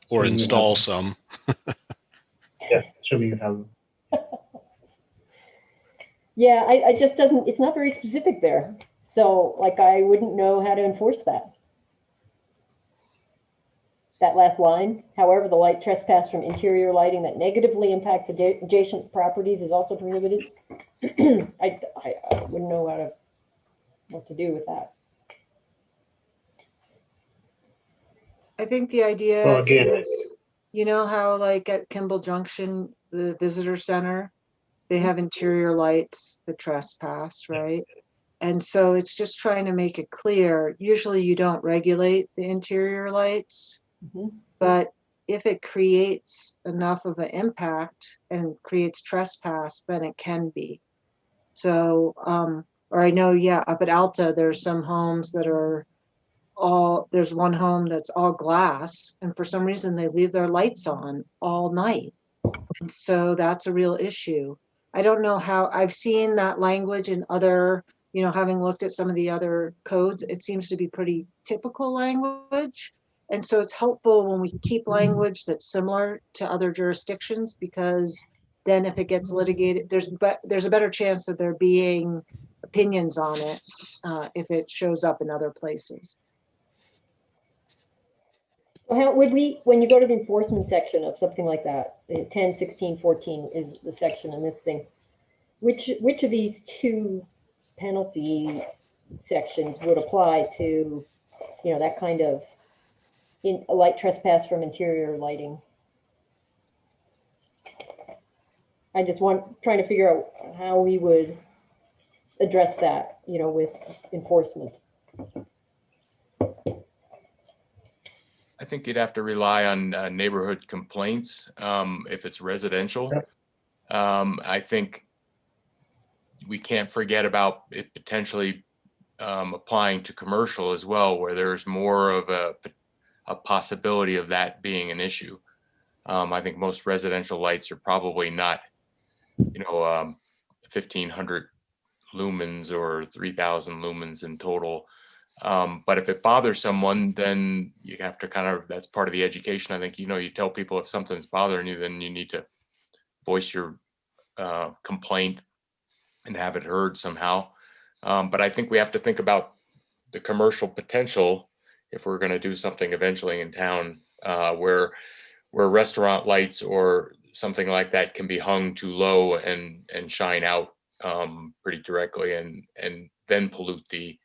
Or Assuming you install have some. Yeah, assuming you have them. Yeah, I just it's not very specific there. So like, I wouldn't know how to enforce that. That last line, however, the light trespass from interior lighting that negatively impacts adjacent properties is also prohibited. I wouldn't know what to do with that. I think the idea Well, again, is, how like at Kimball Junction, the visitor center, they have interior lights that trespass, right? And so it's just trying to make it clear. Usually you don't regulate the interior lights, but if it creates enough of an impact and creates trespass, then it can be. So, or I know, up at Alta, there's some homes that are there's one home that's all glass, and for some reason they leave their lights on all night. And so that's a real issue. I don't know how, I've seen that language in other, having looked at some of the other codes, it seems to be pretty typical language. And so it's helpful when we keep language that's similar to other jurisdictions, because then if it gets litigated, there's a better chance that there being opinions on it if it shows up in other places. So how would we, when you go to the enforcement section of something like that, 10, 16, 14 is the section in this thing, which of these two penalty sections would apply to, that kind of in a light trespass from interior lighting? I just trying to figure out how we would address that, with enforcement. I think you'd have to rely on neighborhood complaints if it's residential. I think we can't forget about it potentially applying to commercial as well, where there's more of a possibility of that being an issue. I think most residential lights are probably not, 1,500 lumens or 3,000 lumens in total. But if it bothers someone, then you have to that's part of the education. I think, you tell people if something's bothering you, then you need to voice your complaint and have it heard somehow. But I think we have to think about the commercial potential if we're going to do something eventually in town where restaurant lights or something like that can be hung too low and shine out pretty directly and then pollute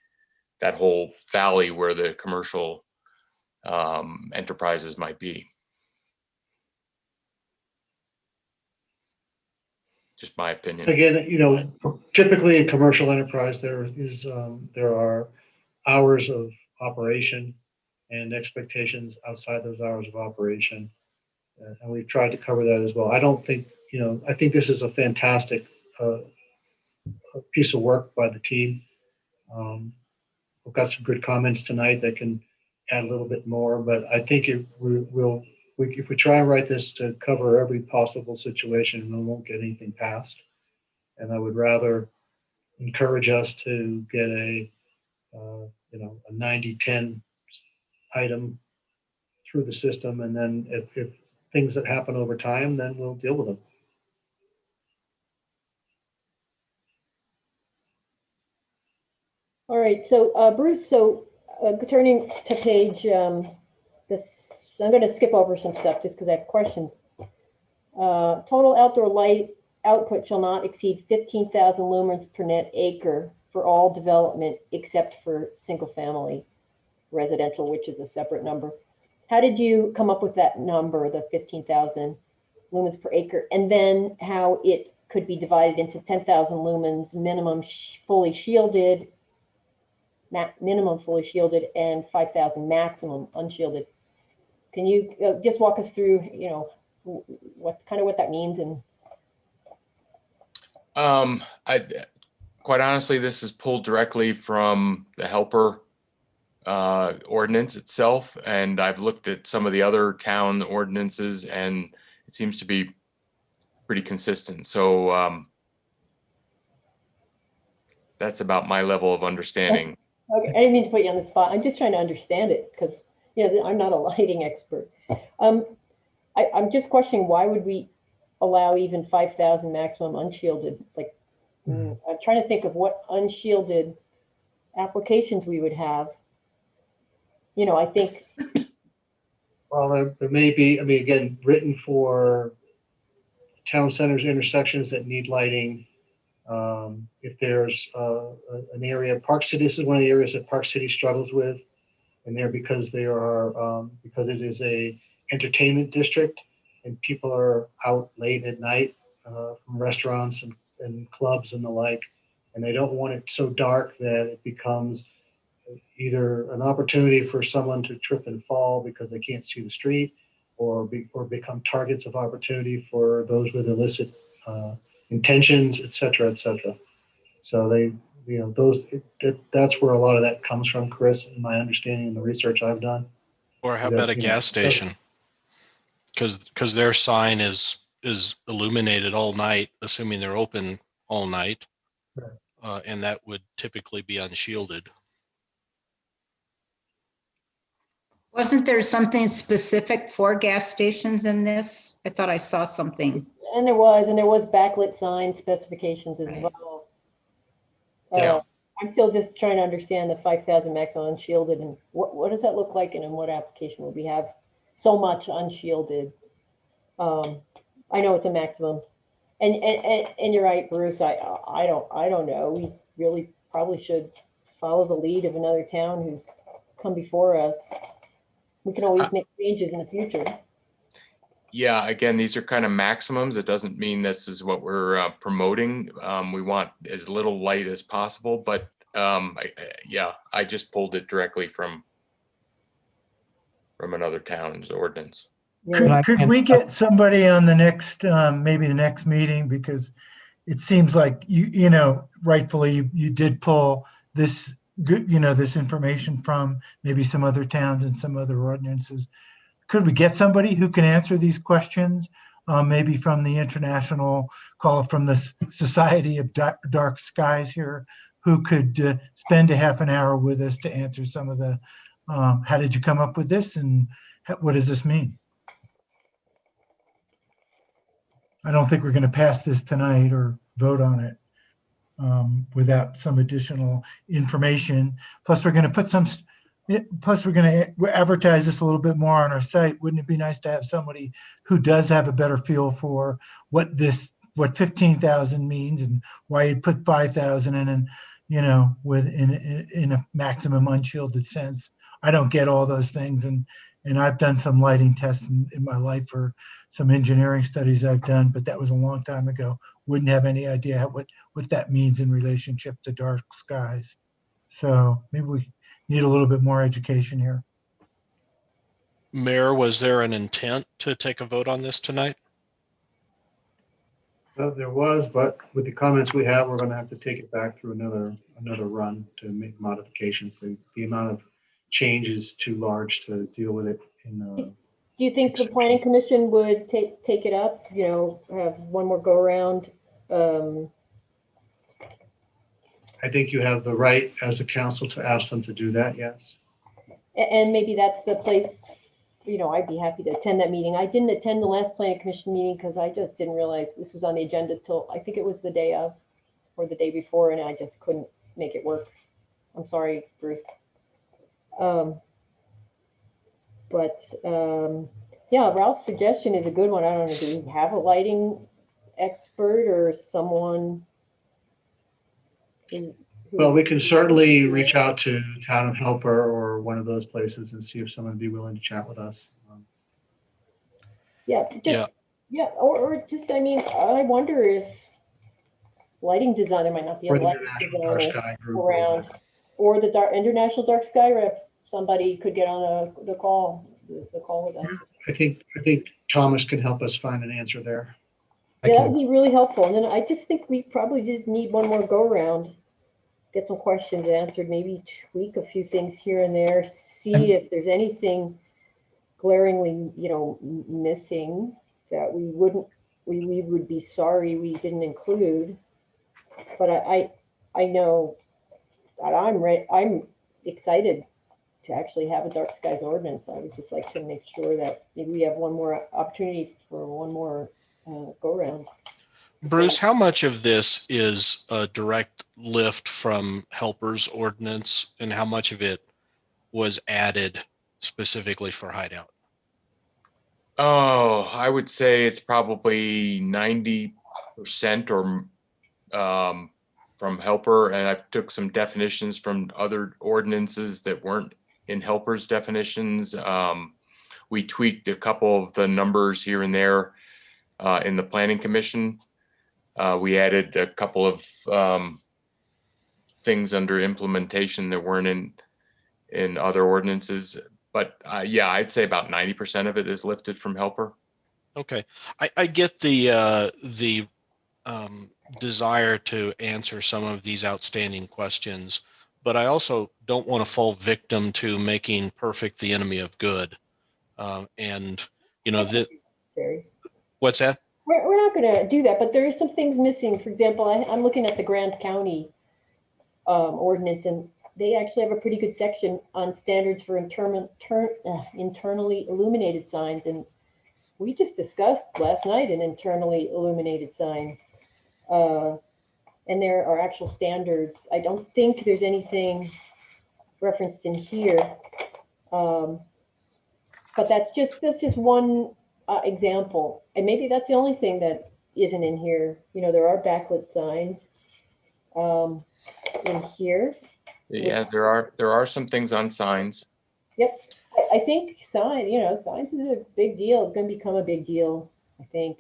that whole valley where the commercial enterprises might be. Just my opinion. Again, typically in commercial enterprise, there are hours of operation and expectations outside those hours of operation. And we've tried to cover that as well. I don't think, I think this is a fantastic piece of work by the team. We've got some good comments tonight that can add a little bit more, but I think if we try and write this to cover every possible situation, we won't get anything passed. And I would rather encourage us to get a 90-10 item through the system, and then if things that happen over time, then we'll deal with them. All right, so Bruce, turning to page this, I'm going to skip over some stuff just because I have questions. Total outdoor light output shall not exceed 15,000 lumens per net acre for all development except for single family residential, which is a separate number. How did you come up with that number, the 15,000 lumens per acre, and then how it could be divided into 10,000 lumens minimum fully shielded, and 5,000 maximum unshielded? Can you just walk us through, what that means? And quite honestly, this is pulled directly from the helper ordinance itself, and I've looked at some of the other town ordinances, and it seems to be pretty consistent. So that's about my level of understanding. Okay, I didn't mean to put you on the spot. I'm just trying to understand it because I'm not a lighting expert. I'm just questioning, why would we allow even 5,000 maximum unshielded? Like, I'm trying to think of what unshielded applications we would have. I think. Well, there may be, again, written for town centers, intersections that need lighting. If there's an area, Park City, this is one of the areas that Park City struggles with, and there because it is a entertainment district and people are out late at night from restaurants and clubs and the like, and they don't want it so dark that it becomes either an opportunity for someone to trip and fall because they can't see the street, or become targets of opportunity for those with illicit intentions, et cetera, et cetera. So that's where a lot of that comes from, Chris, in my understanding and the research I've done. Or how about a gas station? Because their sign is is illuminated all night, assuming they're open all night. Right. And that would typically be unshielded. Wasn't there something specific for gas stations in this? I thought I saw something. And there was backlit sign specifications as Right. well. Yeah. I'm still just trying to understand the 5,000 maximum unshielded and what does that look like and in what application would we have so much unshielded? I know it's a maximum. And you're right, Bruce, I don't know. We really probably should follow the lead of another town who's come before us. We can always make changes in the future. Yeah, again, these are kind of maximums. It doesn't mean this is what we're promoting. We want as little light as possible, but I just pulled it directly from another town's ordinance. Could we get somebody on the next, maybe the next meeting? Because it seems like you know, rightfully you did pull this good, you know, this information from maybe some other towns and some other ordinances. Could we get somebody who can answer these questions? Maybe from the international, call it from the Society of Dark Skies here, who could spend a half an hour with us to answer some of the, how did you come up with this and what does this mean? I don't think we're going to pass this tonight or vote on it without some additional information. Plus, we're going to put some. Plus, we're going to advertise this a little bit more on our site. Wouldn't it be nice to have somebody who does have a better feel for what 15,000 means and why you'd put 5,000 in, and you know, in a maximum unshielded sense. I don't get all those things, and I've done some lighting tests in my life for some engineering studies I've done, but that was a long time ago. Wouldn't have any idea what that means in relationship to dark skies. So maybe we need a little bit more education here. Mayor, was there an intent to take a vote on this tonight? Well, there was, but with the comments we have, we're going to have to take it back through another run to make modifications. The amount of change is too large to deal with it in. Do you think the planning commission would take it up, you know, have one more go around? I think you have the right as a council to ask them to do that, yes. And maybe that's the place, you know, I'd be happy to attend that meeting. I didn't attend the last planning commission meeting because I just didn't realize this was on the agenda till, I think it was the day of or the day before, and I just couldn't make it work. I'm sorry, Bruce. Yeah, Ralph's suggestion is a good one. I don't know, do we have a lighting expert or someone? Well, we can certainly reach out to Town of Helper or one of those places and see if someone would be willing to chat with us. Or just, I mean, I wonder if lighting design, there might not be a Or the lighting International Dark designer Sky Group. around, or the International Dark Sky rep, somebody could get on the call with us. I think Thomas can help us find an answer there. Yeah, that would be really helpful. And then I just think we probably just need one more go around, get some questions answered, maybe tweak a few things here and there, see if there's anything glaringly, you know, missing that we would be sorry we didn't include. But I know that I'm excited to actually have a dark skies ordinance. I would just like to make sure that maybe we have one more opportunity for one more go around. Bruce, how much of this is a direct lift from Helper's ordinance and how much of it was added specifically for Hideout? Oh, I would say it's probably 90% or from Helper, and I've took some definitions from other ordinances that weren't in Helper's definitions. We tweaked a couple of the numbers here and there in the Planning Commission. We added a couple of things under implementation that weren't in other ordinances. But yeah, I'd say about 90% of it is lifted from Helper. Okay, I get the desire to answer some of these outstanding questions, but I also don't want to fall victim to making perfect the enemy of good. And you know that. What's that? we're not gonna do that, but there are some things missing. For example, I'm looking at the Grand County ordinance, and they actually have a pretty good section on standards for internally illuminated signs. And we just discussed last night an internally illuminated sign. And there are actual standards. I don't think there's anything referenced in here. But that's just one example. And maybe that's the only thing that isn't in here. You know, there are backlit signs in here. Yeah, there are some things on signs. Yep. I think signs is a big deal. It's going to become a big deal, I think.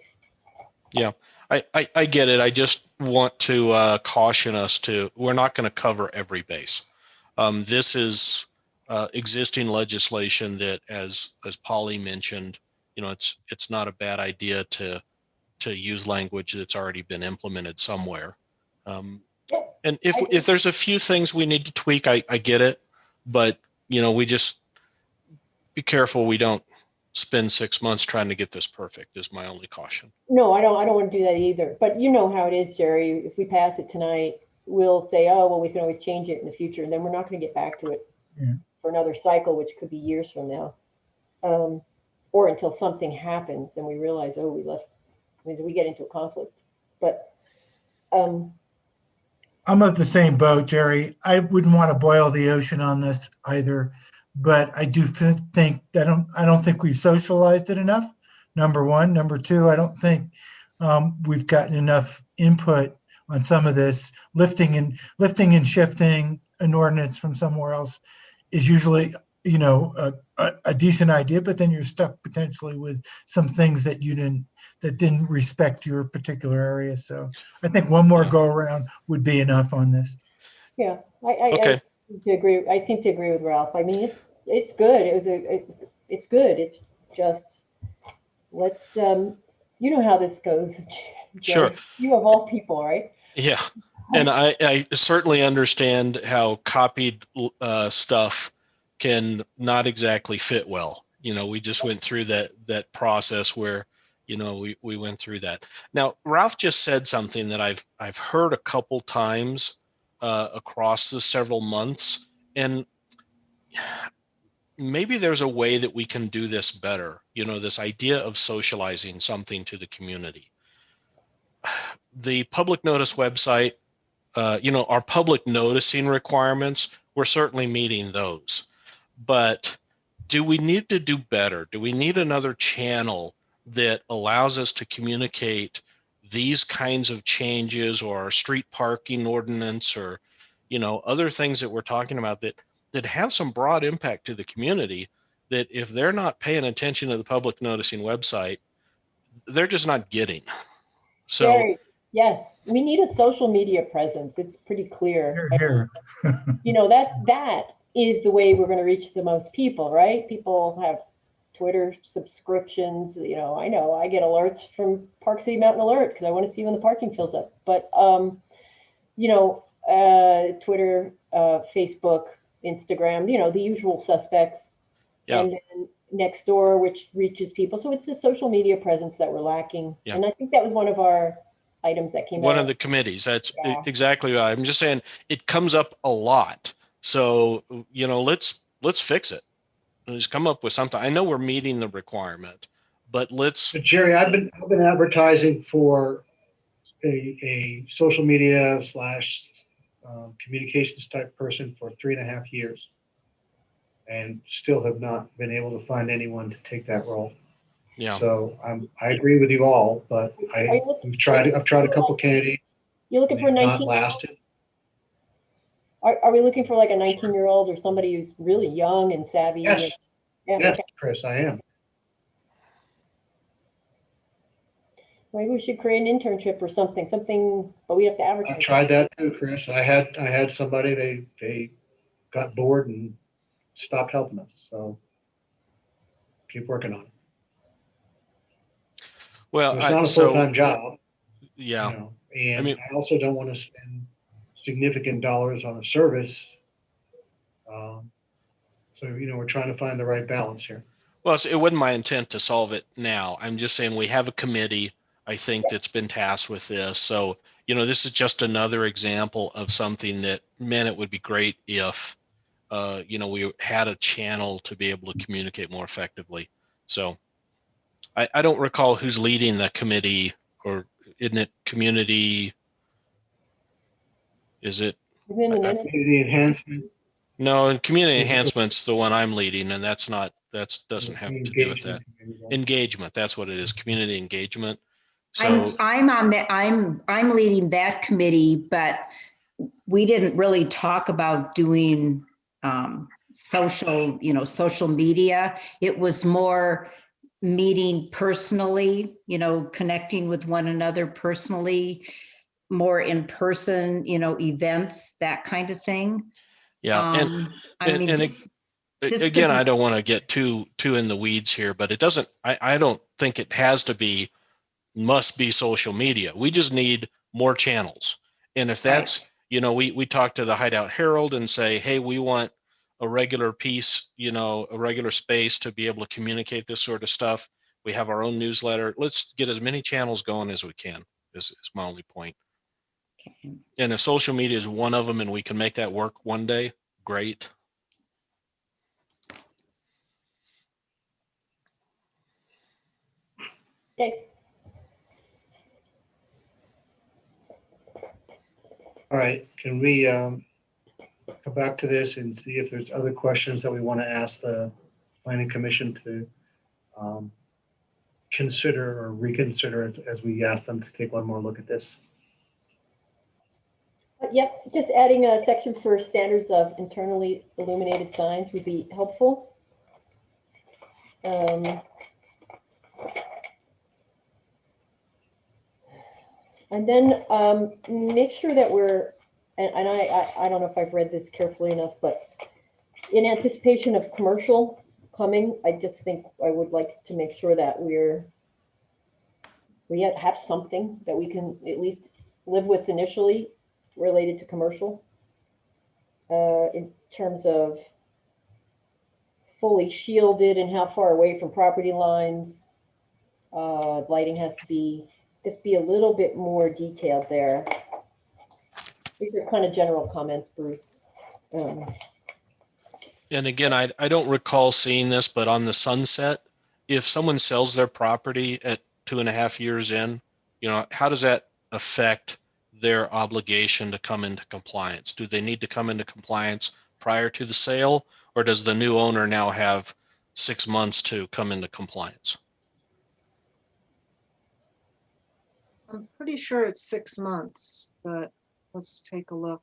Yeah, I get it. I just want to caution us we're not going to cover every base. This is existing legislation that, as Polly mentioned, it's not a bad idea to use language that's already been implemented somewhere. And if there's a few things we need to tweak, I get it, but we just be careful we don't spend 6 months trying to get this perfect is my only caution. No, I don't want to do that either. But you know how it is, Jerry. If we pass it tonight, we'll say, oh, well, we can always change it in the future. And then we're not going to get back to it for another cycle, which could be years from now. Or until something happens and we realize, oh, we get into a conflict. But I'm of the same boat, Jerry. I wouldn't want to boil the ocean on this either, but I do think that I don't think we've socialized it enough. Number one. Number two, I don't think we've gotten enough input on some of this. Lifting and shifting an ordinance from somewhere else is usually, a decent idea, but then you're stuck potentially with some things that didn't respect your particular area. So I think one more go around would be enough on this. Yeah, I seem to agree with Ralph. I mean, it's good. It's good. It's just let's you know how this goes. Sure. You of all people, right? Yeah, and I certainly understand how copied stuff can not exactly fit well. We just went through that process where we went through that. Now, Ralph just said something that I've heard a couple times across the several months, and maybe there's a way that we can do this better. This idea of socializing something to the community. The public notice website, our public noticing requirements, we're certainly meeting those. But do we need to do better? Do we need another channel that allows us to communicate these kinds of changes, or our street parking ordinance, or other things that we're talking about that have some broad impact to the community, that if they're not paying attention to the public noticing website, they're just not getting. So Jerry, yes, we need a social media presence. It's pretty clear. Here. That is the way we're going to reach the most people, right? People have Twitter subscriptions. I know I get alerts from Park City Mountain Alert because I want to see when the parking fills up. But Twitter, Facebook, Instagram, the usual suspects. Yeah. And then Nextdoor, which reaches people. So it's the social media presence that we're lacking. Yeah. And I think that was one of our items that came out. One of the committees. That's exactly right. I'm just saying it comes up a lot. So, let's fix it. Let's come up with something. I know we're meeting the requirement, but let's. But Jerry, I've been advertising for a social media / communications type person for 3.5 years, and still have not been able to find anyone to take that role. Yeah. So I agree with you all, but I've tried a couple candidates. You're looking for a 19. Not lasted. Are we looking for like a 19-year-old or somebody who's really young and savvy? Yes. Yeah, Yes, okay. Chris, I am. Maybe we should create an internship or something, but we have to advertise. I tried that too, Chris. I had somebody, they got bored and stopped helping us. So keep working on it. Well, it's not a full-time job. Yeah. And I also don't want to spend significant dollars on a service. So, we're trying to find the right balance here. Well, it wasn't my intent to solve it now. I'm just saying we have a committee. I think, that's been tasked with this. So, you know, this is just another example of something that, man, it would be great if, you know, we had a channel to be able to communicate more effectively. So I don't recall who's leading the committee, or isn't it community? Is it? Within the minutes, Community enhancement, No, and community Is it- enhancement's the one I'm leading, and that's not, doesn't have to do with that. engagement committee, right? Engagement, that's what it is, community engagement. I'm, So, I'm on that, I'm leading that committee, but we didn't really talk about doing social, social media. It was more meeting personally, connecting with one another personally, more in person, events, that kind of thing. yeah, I mean, and this could again, be, I don't want to get too in the weeds here, but it doesn't, I don't think it has to be, must be social media. We just need more channels. And if that's, you know, we talk to the Hideout Herald and say, hey, we want a regular piece, you know, a regular space to be able to communicate this sort of stuff. We have our own newsletter. Let's get as many channels going as we can, is my only point. And if social media is one of them and we can make that work one day, great. okay, All right, can we come back to this and see if there's other questions that we want to ask the planning commission to consider or reconsider as we ask them to take one more look at this? Yep, just adding a section for standards of internally illuminated signs would be helpful. And then make sure that we're, and I don't know if I've read this carefully enough, but in anticipation of commercial coming, I just think I would like to make sure that we have something that we can at least live with initially related to commercial, in terms of fully shielded and how far away from property lines. Lighting has to be, just be a little bit more detailed there. These are kind of general comments, Bruce. And again, I don't recall seeing this, but on the sunset, if someone sells their property at 2.5 years in, you know, how does that affect their obligation to come into compliance? Do they need to come into compliance prior to the sale, or does the new owner now have 6 months to come into compliance? I'm pretty sure it's 6 months, but let's take a look.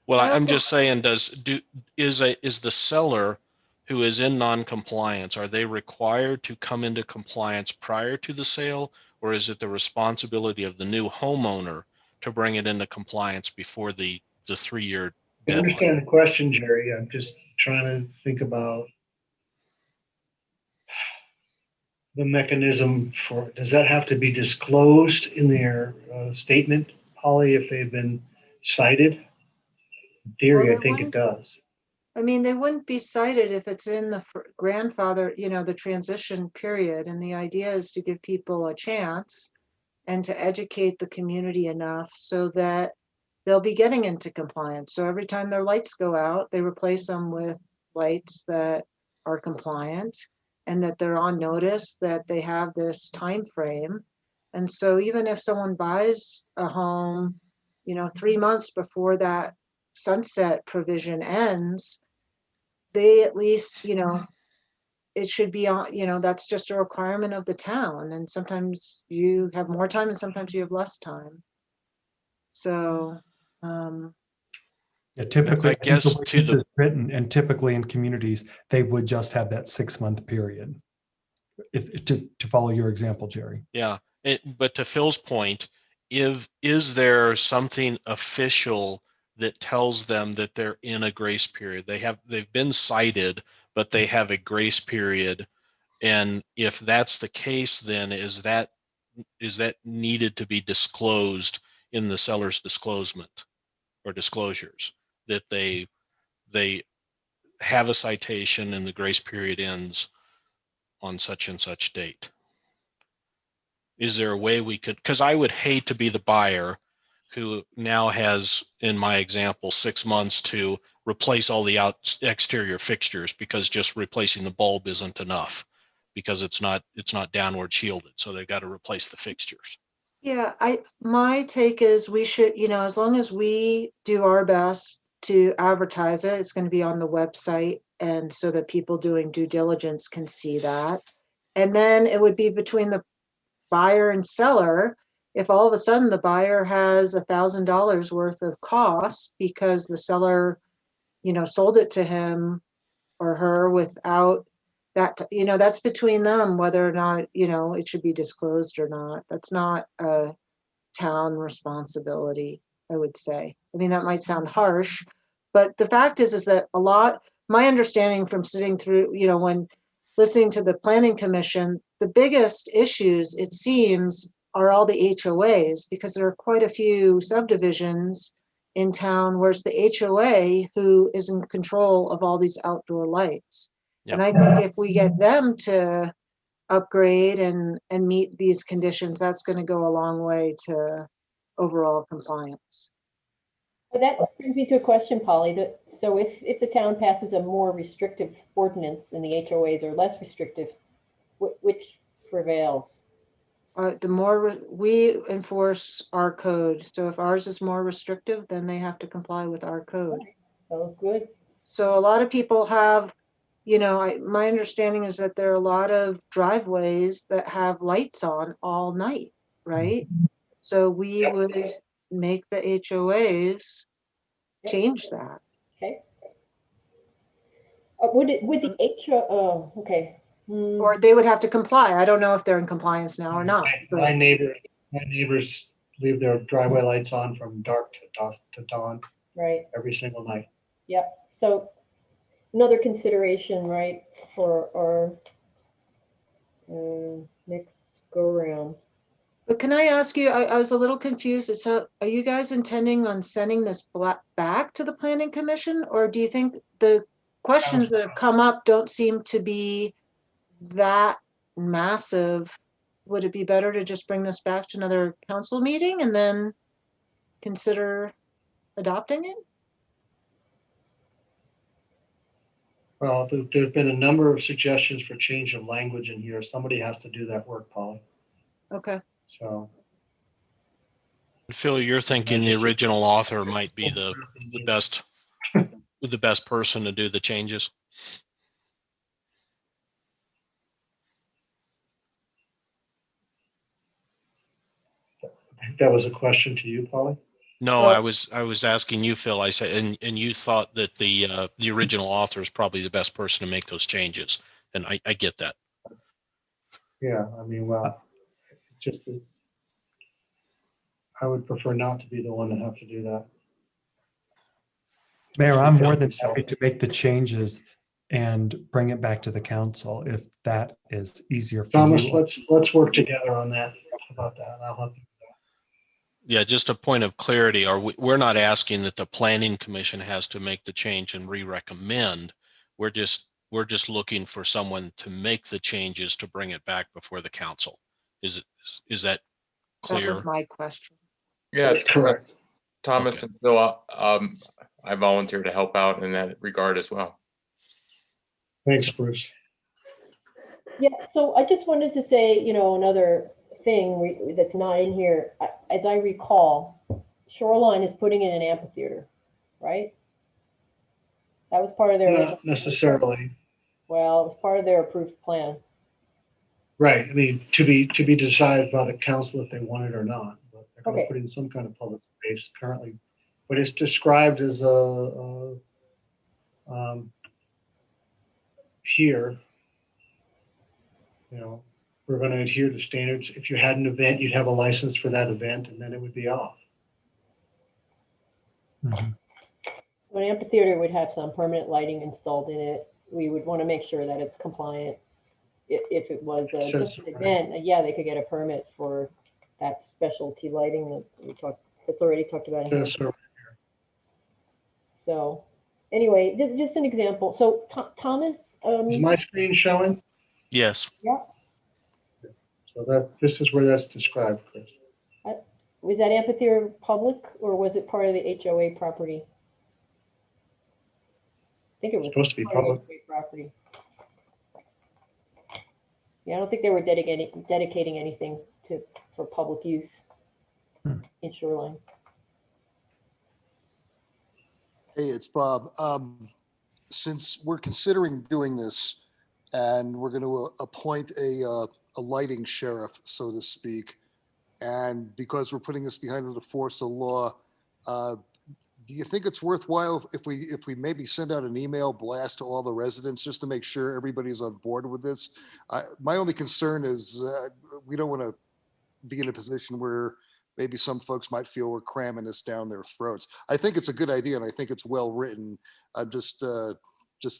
Well, I I'm also- just saying, is the seller who is in non-compliance, are they required to come into compliance prior to the sale, or is it the responsibility of the new homeowner to bring it into compliance before the 3-year I deadline? understand the question, Jerry. I'm just trying to think about the mechanism for, does that have to be disclosed in their statement, Holly, if they've been cited? In theory, Well, I think it does. I mean, they wouldn't be cited if it's in the grandfather, the transition period. And the idea is to give people a chance and to educate the community enough so that they'll be getting into compliance. So every time their lights go out, they replace them with lights that are compliant and that they're on notice that they have this time frame. And so even if someone buys a home, 3 months before that sunset provision ends, they at least, it should be on, that's just a requirement of the town. And sometimes you have more time and sometimes you have less time. So, Yeah, typically, I guess the way to this the is written, and typically in communities, they would just have that 6-month period. If to follow your example, Jerry. Yeah, but to Phil's point, is there something official that tells them that they're in a grace period? They've been cited, but they have a grace period. And if that's the case, then is that needed to be disclosed in the seller's disclosement or disclosures, that they have a citation and the grace period ends on such and such date? Is there a way we could, because I would hate to be the buyer who now has, in my example, 6 months to replace all the exterior fixtures because just replacing the bulb isn't enough because it's not downward shielded. So they've got to replace the fixtures. Yeah, my take is we should, as long as we do our best to advertise it, it's going to be on the website, and so that people doing due diligence can see that. And then it would be between the buyer and seller. If all of a sudden the buyer has $1,000 worth of costs because the seller, sold it to him or her without that, that's between them, whether or not, it should be disclosed or not. That's not a town responsibility, I would say. I mean, that might sound harsh, but the fact is that my understanding from sitting through, when listening to the planning commission, the biggest issues, it seems, are all the HOAs, because there are quite a few subdivisions in town where it's the HOA who is in control of all these outdoor lights. Yep. And I think if we get them to upgrade and meet these conditions, that's going to go a long way to overall compliance. But that brings me to a question, Polly. So if the town passes a more restrictive ordinance and the HOAs are less restrictive, which prevails? The more we enforce our code. So if ours is more restrictive, then they have to comply with our code. Oh, good. So a lot of people have, my understanding is that there are a lot of driveways that have lights on all night, right? So we would make the HOAs change that. Okay. Would the HO? Oh, okay. Or they would have to comply. I don't know if they're in compliance now or not. My neighbors leave their driveway lights on from dark to dawn. Right. Every single night. Yep. So another consideration, right, for our next go around. But can I ask you, I was a little confused. So are you guys intending on sending this back to the planning commission? Or do you think the questions that have come up don't seem to be that massive? Would it be better to just bring this back to another council meeting and then consider adopting it? Well, there's been a number of suggestions for change of language in here. Somebody has to do that work, Polly. Okay. So. Phil, you're thinking the original author might be the best person to do the changes. I think that was a question to you, Polly. No, I was asking you, Phil. I said, and you thought that the original author is probably the best person to make those changes, and I get that. Yeah, I mean, well, just I would prefer not to be the one to have to do that. Mayor, I'm more than happy to make the changes and bring it back to the council if that is easier for Thomas, you. let's work together on that. About that, I'll help you. Yeah, just a point of clarity. We're not asking that the planning commission has to make the change and re-recommend. We're just looking for someone to make the changes to bring it back before the council. Is that clear? That was my question. Yeah, That's correct. Thomas Okay. and Phil, I volunteer to help out in that regard as well. Thanks, Bruce. Yeah, so I just wanted to say, another thing that's not in here. As I recall, Shoreline is putting in an amphitheater, right? That was part of their. Not necessarily. Well, it was part of their approved plan. Right. I mean, to be decided by the council if they want it or not. But they're going to put in some kind of public space currently, but it's described as here. We're going to adhere to standards. If you had an event, you'd have a license for that event, and then it would be off. Mm-hmm. So an amphitheater would have some permanent lighting installed in it. We would want to make sure that it's compliant. If it was just an event, yeah, they could get a permit for that specialty lighting that's already talked about here. Yes, sir. So anyway, just an example. So Thomas. Is my screen showing? Yes. Yeah. So that, this is where that's described, Chris. Was that amphitheater public or was it part of the HOA property? I think it was Supposed to be part of the public. HOA property. Yeah, I don't think they were dedicating anything for public use in Shoreline. Hey, it's Bob. Since we're considering doing this and we're going to appoint a lighting sheriff, so to speak, and because we're putting this behind the force of law, do you think it's worthwhile if we maybe send out an email blast to all the residents just to make sure everybody's on board with this? My only concern is we don't want to be in a position where maybe some folks might feel we're cramming this down their throats. I think it's a good idea and I think it's well written. I just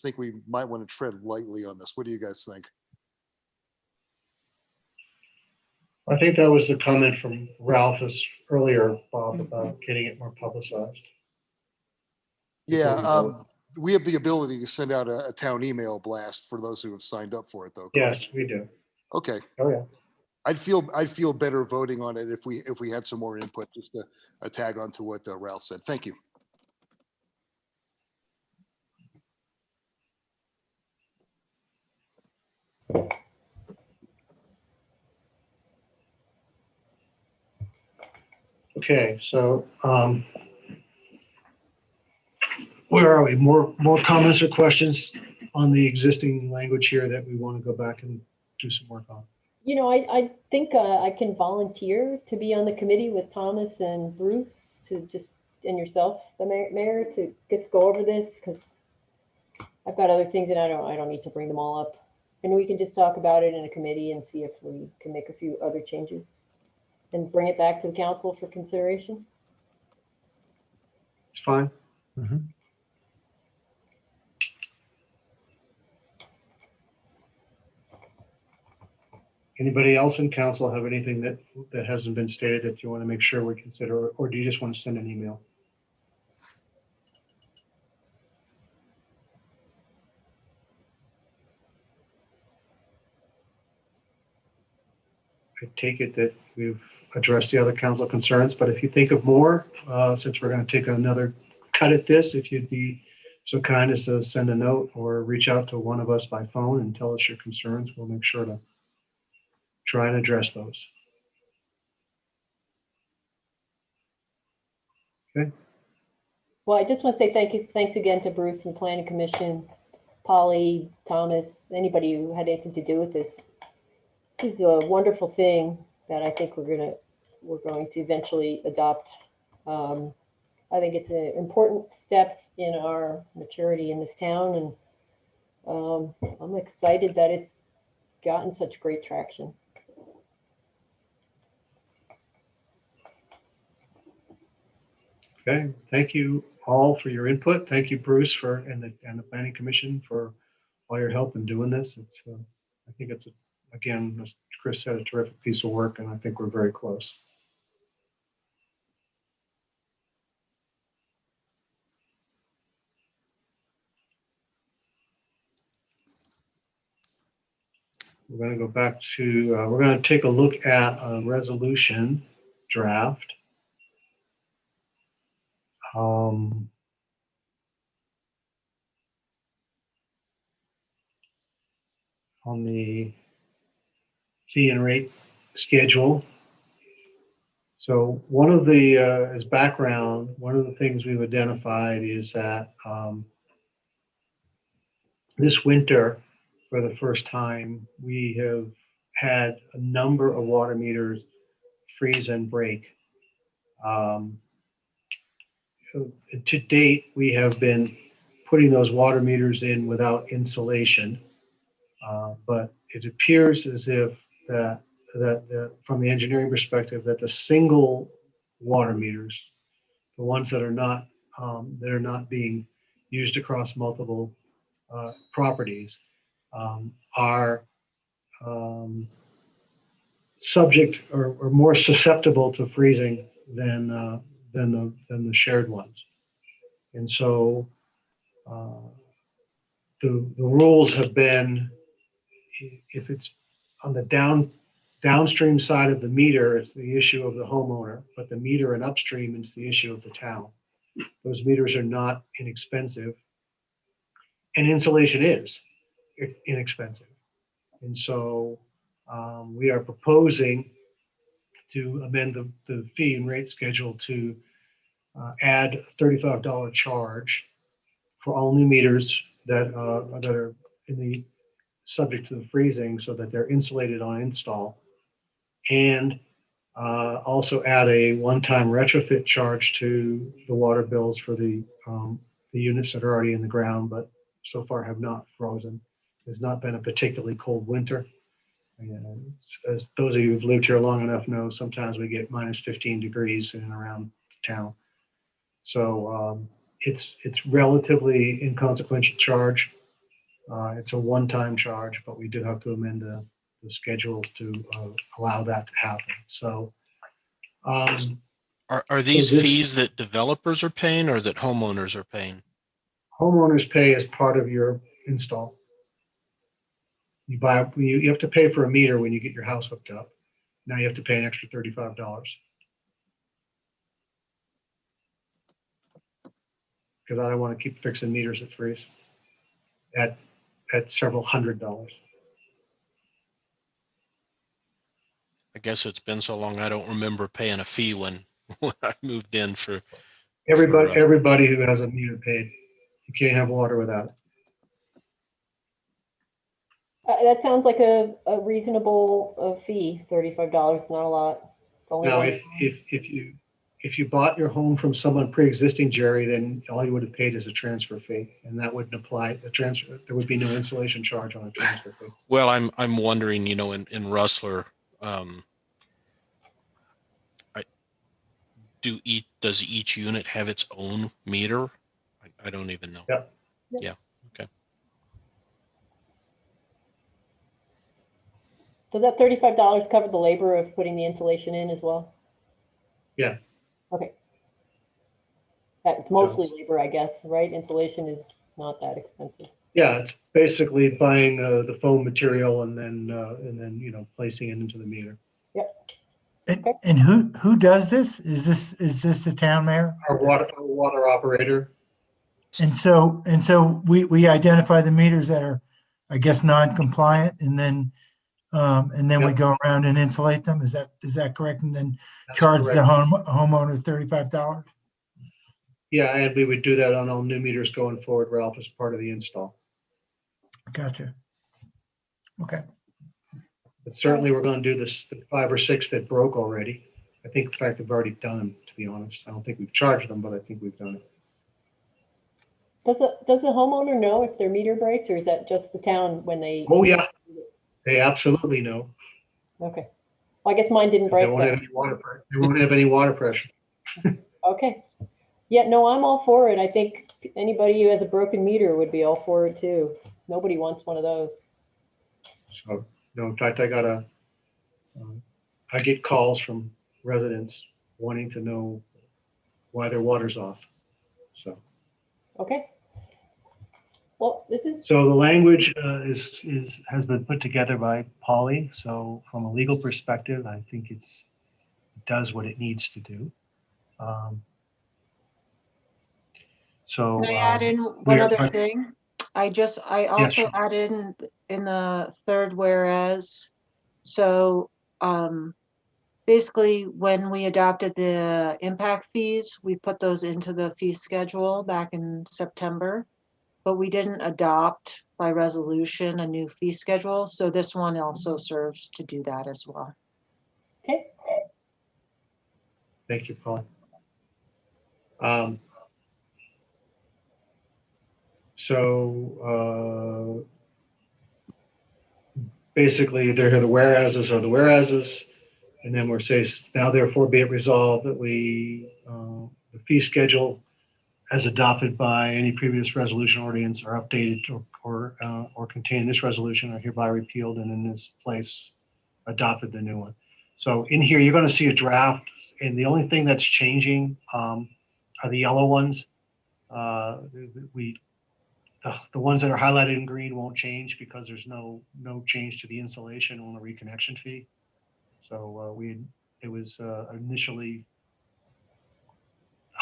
think we might want to tread lightly on this. What do you guys think? I think that was the comment from Ralph earlier, Bob, about getting it more publicized. Yeah, we have the ability to send out a town email blast for those who have signed up for it, though. Correct? Yes, we do. Okay. Oh, yeah. I'd feel better voting on it if we had some more input. Just a tag on to what Ralph said. Thank you. Okay, so where are we? More comments or questions on the existing language here that we want to go back and do some work on? You know, I think I can volunteer to be on the committee with Thomas and Bruce and yourself, the mayor, to go over this, because I've got other things and I don't need to bring them all up. And we can just talk about it in a committee and see if we can make a few other changes and bring it back to the council for consideration. It's fine. Mhm. Anybody else in council have anything that hasn't been stated that you want to make sure we consider, or do you just want to send an email? I take it that we've addressed the other council concerns, but if you think of more, since we're going to take another cut at this, if you'd be so kind as to send a note or reach out to one of us by phone and tell us your concerns, we'll make sure to try and address those. Okay. Well, I just want to say thanks again to Bruce and Planning Commission, Polly, Thomas, anybody who had anything to do with this. This is a wonderful thing that I think we're going to eventually adopt. I think it's an important step in our maturity in this town, and I'm excited that it's gotten such great traction. Okay, thank you all for your input. Thank you, Bruce, and the Planning Commission for all your help in doing this. It's I think it's again, as Chris said, a terrific piece of work, and I think we're very close. We're going to go back to, we're going to take a look at a resolution draft. On the fee and rate schedule. So one of the, as background, one of the things we've identified is that this winter, for the first time, we have had a number of water meters freeze and break. To date, we have been putting those water meters in without insulation, but it appears as if that from the engineering perspective, that the single water meters, the ones that are not being used across multiple properties, are subject or more susceptible to freezing than the shared ones. And so the rules have been, if it's on the downstream side of the meter is the issue of the homeowner, but the meter and upstream is the issue of the town. Those meters are not inexpensive, and insulation is inexpensive. And so we are proposing to amend the fee and rate schedule to add a $35 charge for all new meters that are in the subject to the freezing, so that they're insulated on install, and also add a one-time retrofit charge to the water bills for the units that are already in the ground, but so far have not frozen. It's not been a particularly cold winter. And as those of you who've lived here long enough know, sometimes we get minus 15 degrees in and around town. So it's relatively inconsequential charge. It's a one-time charge, but we do have to amend the schedules to allow that to happen. So Are these this- fees that developers are paying or that homeowners are paying? homeowners pay as part of your install. You have to pay for a meter when you get your house hooked up. Now you have to pay an extra $35. Because I don't want to keep fixing meters that freeze at several $100s. I guess it's been so long, I don't remember paying a fee when I moved in for. Everybody who has a meter paid. You can't have water without it. That sounds like a reasonable fee, $35, not a lot. It's only Now, one- if you bought your home from someone pre-existing, Jerry, then all you would have paid is a transfer fee, and that wouldn't apply. There would be no installation charge on a transfer fee. Well, I'm wondering, in Rustler, does each unit have its own meter? I don't even know. Yep. Yeah. Okay. Does that $35 cover the labor of putting the insulation in as well? Yeah. Okay. That's mostly labor, I guess, right? Insulation is not that expensive. Yeah, it's basically buying the foam material and then placing it into the meter. And who does this? Is this the town mayor? Our water operator. And so we identify the meters that are, I guess, non-compliant, and then we Yep. go around and insulate them. Is that correct? And then That's charge correct. the homeowners $35? Yeah, and we would do that on all new meters going forward, Ralph, as part of the install. Gotcha. Okay. But certainly we're going to do the 5 or 6 that broke already. I think, in fact, we've already done them, to be honest. I don't think we've charged them, but I think we've done it. Does the homeowner know if their meter breaks, or is that just the town when they? Oh, yeah. They absolutely know. Okay. Well, I guess mine didn't 'Cause They break. won't But... have any water pressure. They won't have any water pressure. Okay. Yeah, no, I'm all for it. I think anybody who has a broken meter would be all for it too. Nobody wants one of those. So, no, in fact, I get calls from residents wanting to know why their water's off. So, Okay. Well, this is, so the language has been put together by Polly. So from a legal perspective, I think it does what it needs to do. So Can I add in we one are other trying- thing? I also sure. added in the third whereas. So basically, when we adopted the impact fees, we put those into the fee schedule back in September, but we didn't adopt by resolution a new fee schedule. So this one also serves to do that as well. okay. Thank you, Polly. So basically, they're the whereases are the whereases, and then we're saying now therefore be it resolved that the fee schedule as adopted by any previous resolution ordinance are updated or contained in this resolution are hereby repealed, and in this place adopted the new one. So in here, you're going to see a draft, and the only thing that's changing are the yellow ones. The ones that are highlighted in green won't change because there's no change to the installation on the reconnection fee. So it was initially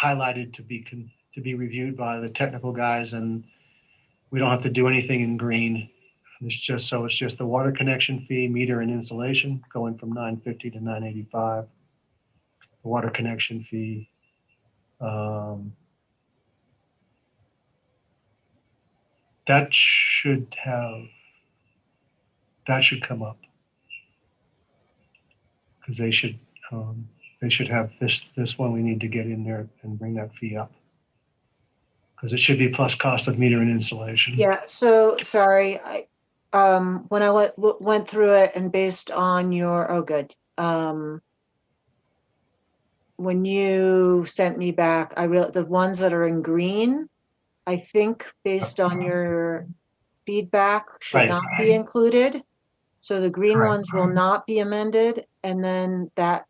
highlighted to be reviewed by the technical guys, and we don't have to do anything in green. It's just the water connection fee, meter and installation going from $950 to $985. The water connection fee. That should come up because they should have this one. We need to get in there and bring that fee up because it should be plus cost of meter and installation. Yeah, so sorry, when I went through it and based on your, oh, good. When you sent me back, the ones that are in green, I think based on your feedback should Right. not be included. So the green Correct. ones will not be amended. And then that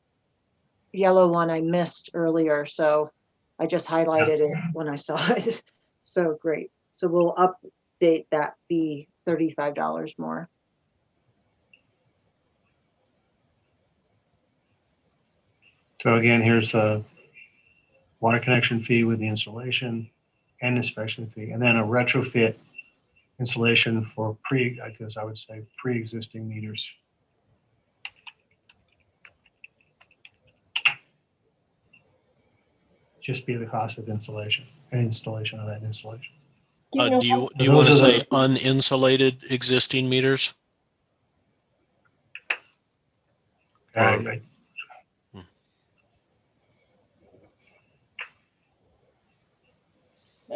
yellow one I missed earlier. So I just highlighted it when I saw it. So great. So we'll update that fee $35 more. So again, here's a water connection fee with the installation and inspection fee, and then a retrofit installation for pre-existing meters. Just be the cost of installation and installation of that installation. Do you So want to those are say the- uninsulated existing meters?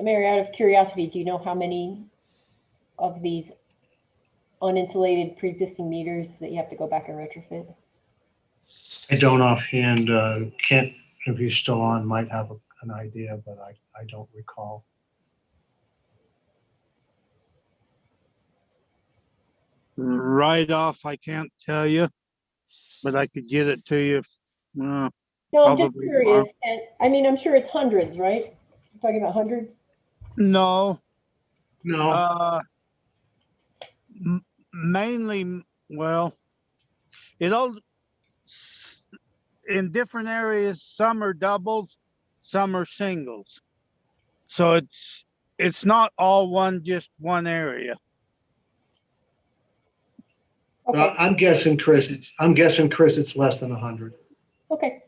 Mary, out of curiosity, do you know how many of these uninsulated pre-existing meters that you have to go back and retrofit? I don't offhand. Kent, if he's still on, might have an idea, but I don't recall. Right off, I can't tell you, but I could get it to you. No, I'm just Probably curious. And I mean, I'm sure it's hundreds, right? You're talking about hundreds? No, No. mainly, well, it all in different areas. Some are doubles, some are singles. So it's not all just one area. Okay. I'm guessing, Chris. It's less than 100 Okay.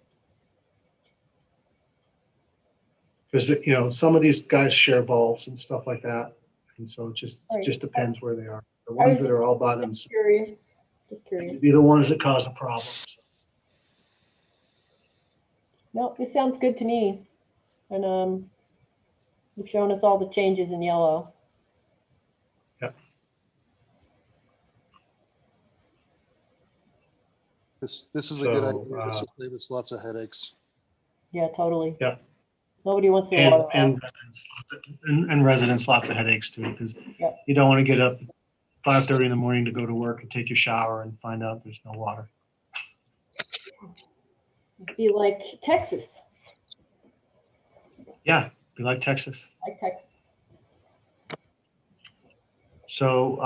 because some of these guys share balls and stuff like that, and so it just All right. just depends where they are. The I ones was that are all by themselves Curious. Just curious. would be the ones that cause a problem. No, this sounds good to me. And you've shown us all the changes in yellow. This is a good So, idea. This will save us lots of headaches. Yeah, totally. Yeah. Nobody wants their water And off. residents lots of headaches too, because Yep. you don't want to get up 5:30 in the morning to go to work and take your shower and find out there's no water. It'd be like Texas. Yeah, be like Texas. Like Texas. So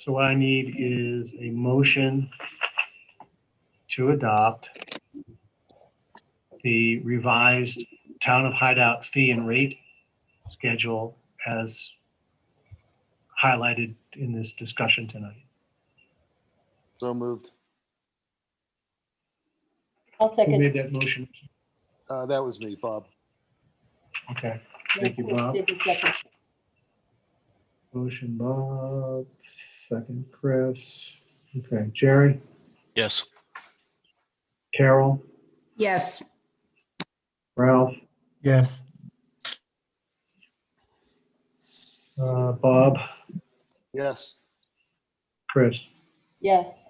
what I need is a motion to adopt the revised Town of Hideout fee and rate schedule as highlighted in this discussion tonight. So moved. I'll Who second. made that motion? That was me, Bob. Okay, thank you, Bob. Second. Motion Bob, second Chris. Okay, Jerry, Yes. Carol, Yes, Ralph, Yes. Bob, Yes. Chris. Yes.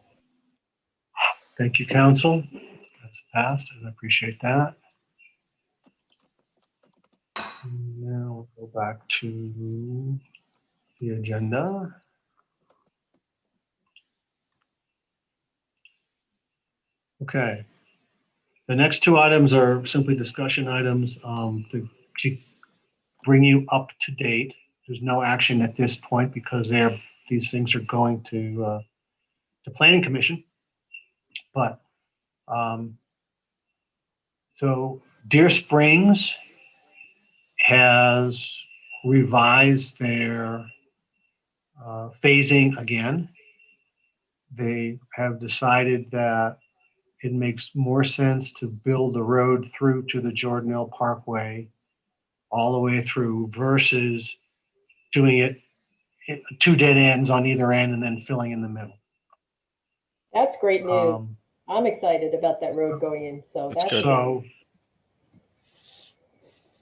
Thank you, council. That's passed, and I appreciate that. Now we'll go back to the agenda. Okay. The next two items are simply discussion items to bring you up to date. There's no action at this point because these things are going to planning commission. But So Deer Springs has revised their phasing again. They have decided that it makes more sense to build the road through to the Jordanelle Parkway all the way through versus doing it two dead ends on either end and then filling in the middle. That's great news. Um, I'm excited about that road going in, so That's that's good. So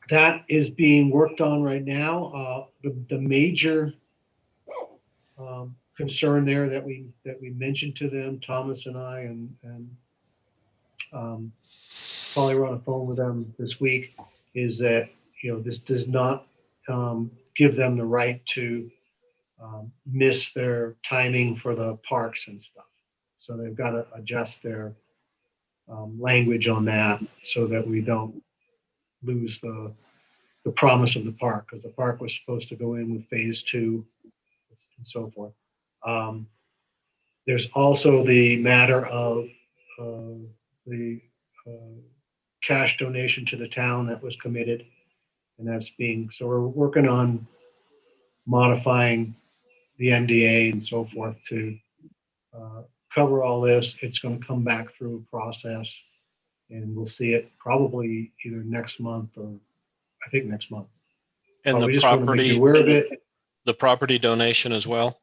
that is being worked on right now. The major concern there that we mentioned to them, Thomas and I, and probably were on the phone with them this week, is that this does not give them the right to miss their timing for the parks and stuff. So they've got to adjust their language on that so that we don't lose the promise of the park, because the park was supposed to go in with phase 2 and so forth. There's also the matter of the cash donation to the town that was committed, and that's being, so we're working on modifying the MDA and so forth to cover all this. It's going to come back through a process, and we'll see it probably either next month or I think next month. And But we the just want to make you property, aware of it. the property donation as well.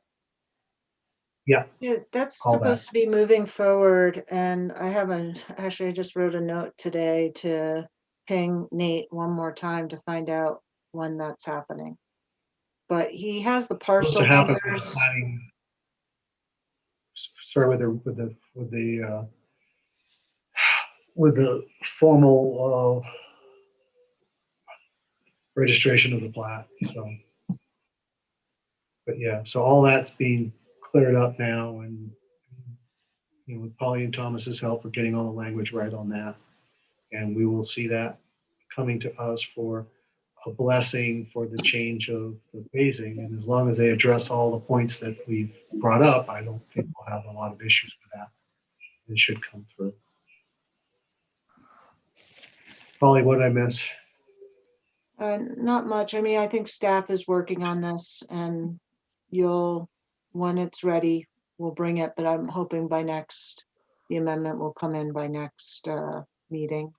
Yeah, that's All that. supposed to be moving forward, and I haven't, actually, I just wrote a note today to ping Nate one more time to find out when that's happening. But he has the Supposed parcel to happen numbers. Sorry, with the formal registration of the plat. So, but yeah, so all that's being cleared up now, and with Polly and Thomas's help, we're getting all the language right on that, and we will see that coming to us for a blessing for the change of the phasing. And as long as they address all the points that we've brought up, I don't think we'll have a lot of issues with that. It should come through. Polly, what did I miss? Not much. I mean, I think staff is working on this, and when it's ready, we'll bring it, but I'm hoping the amendment will come in by next meeting.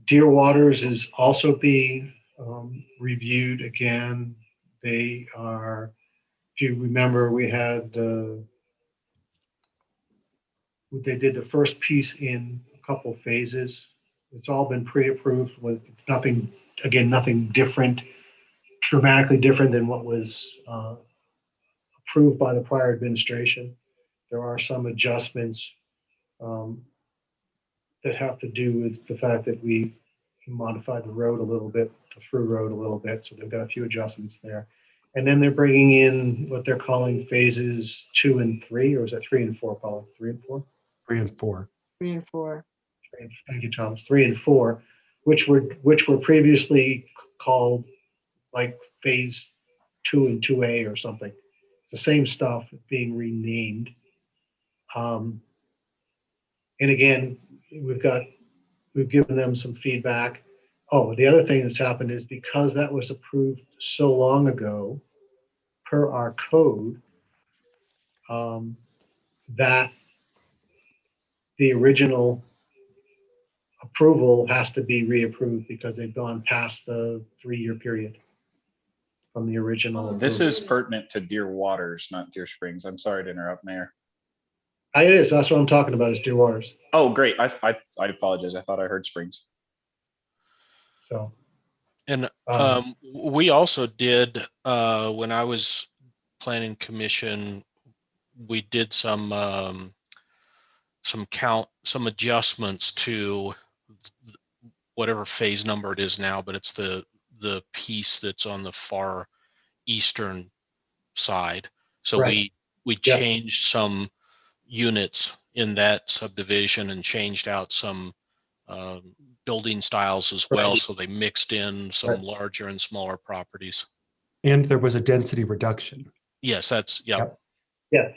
Deer Waters is also being reviewed again. They are, if you remember, we had, they did the first piece in a couple phases. It's all been pre-approved with nothing, again, nothing different, dramatically different than what was approved by the prior administration. There are some adjustments that have to do with the fact that we modified the road a little bit, the through road a little bit. So they've got a few adjustments there. And then they're bringing in what they're calling phases 2 and 3, or is that 3 and 4, Paul? 3 and 4? 3 and 4. 3 and 4. Thank you, Thomas. 3 and 4, which were previously called like phase 2 and 2A or something. It's the same stuff being renamed. And again, we've given them some feedback. Oh, the other thing that's happened is because that was approved so long ago, per our code, that the original approval has to be reapproved because they've gone past the 3-year period from the original. This approval. is pertinent to Deer Waters, not Deer Springs. I'm sorry to interrupt, Mayor. It is. That's what I'm talking about, is Deer Waters. Oh, great. I apologize. I thought I heard Springs. So. And we also did, when I was planning commission, we did some adjustments to whatever phase number it is now, but it's the piece that's on the far eastern side. So right. we changed some units in that subdivision and changed out some building styles as well. Right. So they mixed in some larger and smaller properties. And there was a density reduction. Yes, that's, yeah. Yeah.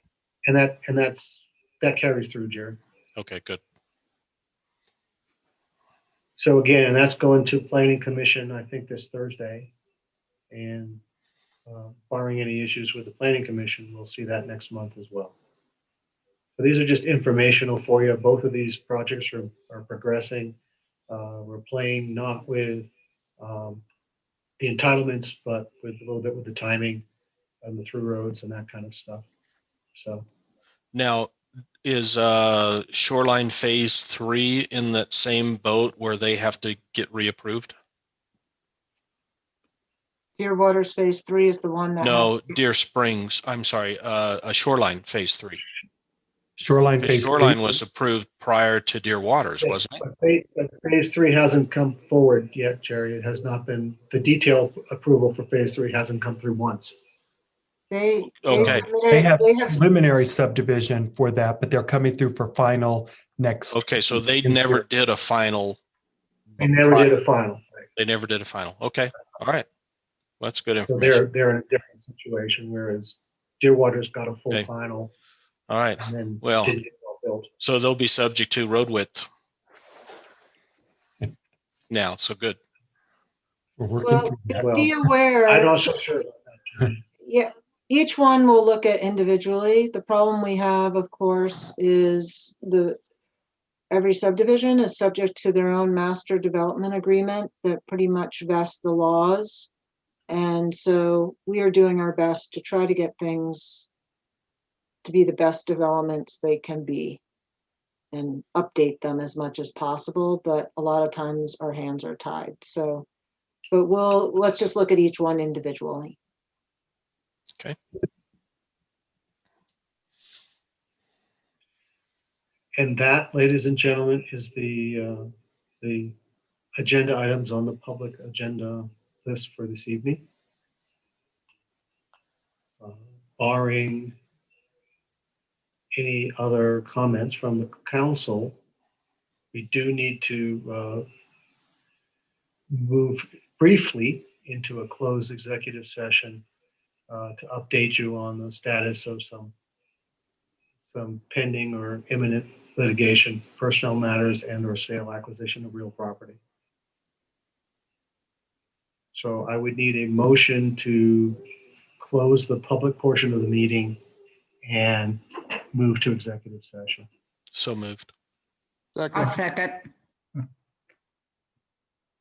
And that carries through, Jerry. Okay, good. So again, and that's going to planning commission, I think this Thursday. And barring any issues with the planning commission, we'll see that next month as well. So these are just informational for you. Both of these projects are progressing. We're playing not with the entitlements, but with a little bit with the timing and the through roads and that kind of stuff. So Now, is Shoreline Phase 3 in that same boat where they have to get reapproved? Deer Waters Phase 3 is the one that No, has, Deer Springs, I'm sorry, a Shoreline Phase 3. Shoreline The Phase 3. Shoreline was approved prior to Deer Waters, wasn't it? but phase 3 hasn't come forward yet, Jerry. It has not been, the detailed approval for phase 3 hasn't come through once. they Okay. They submitted, have they have, preliminary subdivision for that, but they're coming through for final next. Okay, so they in never here. did a final. They never did a final. They never did a final. Okay, all right. Well, that's good So information. they're in a different situation, whereas Deerwater's got a full Okay. final All right. and then Well, didn't get it all built. so they'll be subject to road width now, so good. We're working well, through that. be I'm aware, not so sure about that, Jerry. yeah, each one we'll look at individually. The problem we have, of course, is every subdivision is subject to their own master development agreement that pretty much vests the laws. And so we are doing our best to try to get things to be the best developments they can be and update them as much as possible. But a lot of times our hands are tied. So, but let's just look at each one individually. Okay. And that, ladies and gentlemen, is the agenda items on the public agenda list for this evening. Barring any other comments from the council, we do need to move briefly into a closed executive session to update you on the status of some pending or imminent litigation, personnel matters, and or sale acquisition of real property. So I would need a motion to close the public portion of the meeting and move to executive session. So moved. I'll second.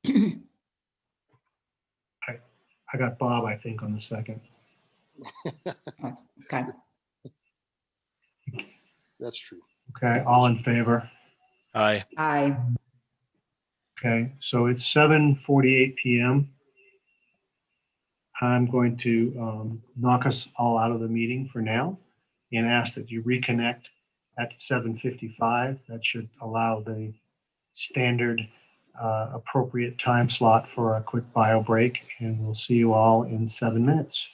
I got Bob, I think, on the second. Okay. That's true. Okay, all in favor? Aye. Aye. Okay, so it's 7:48 p.m. I'm going to knock us all out of the meeting for now and ask that you reconnect at 7:55. That should allow the standard appropriate time slot for a quick bio break, and we'll see you all in 7 minutes.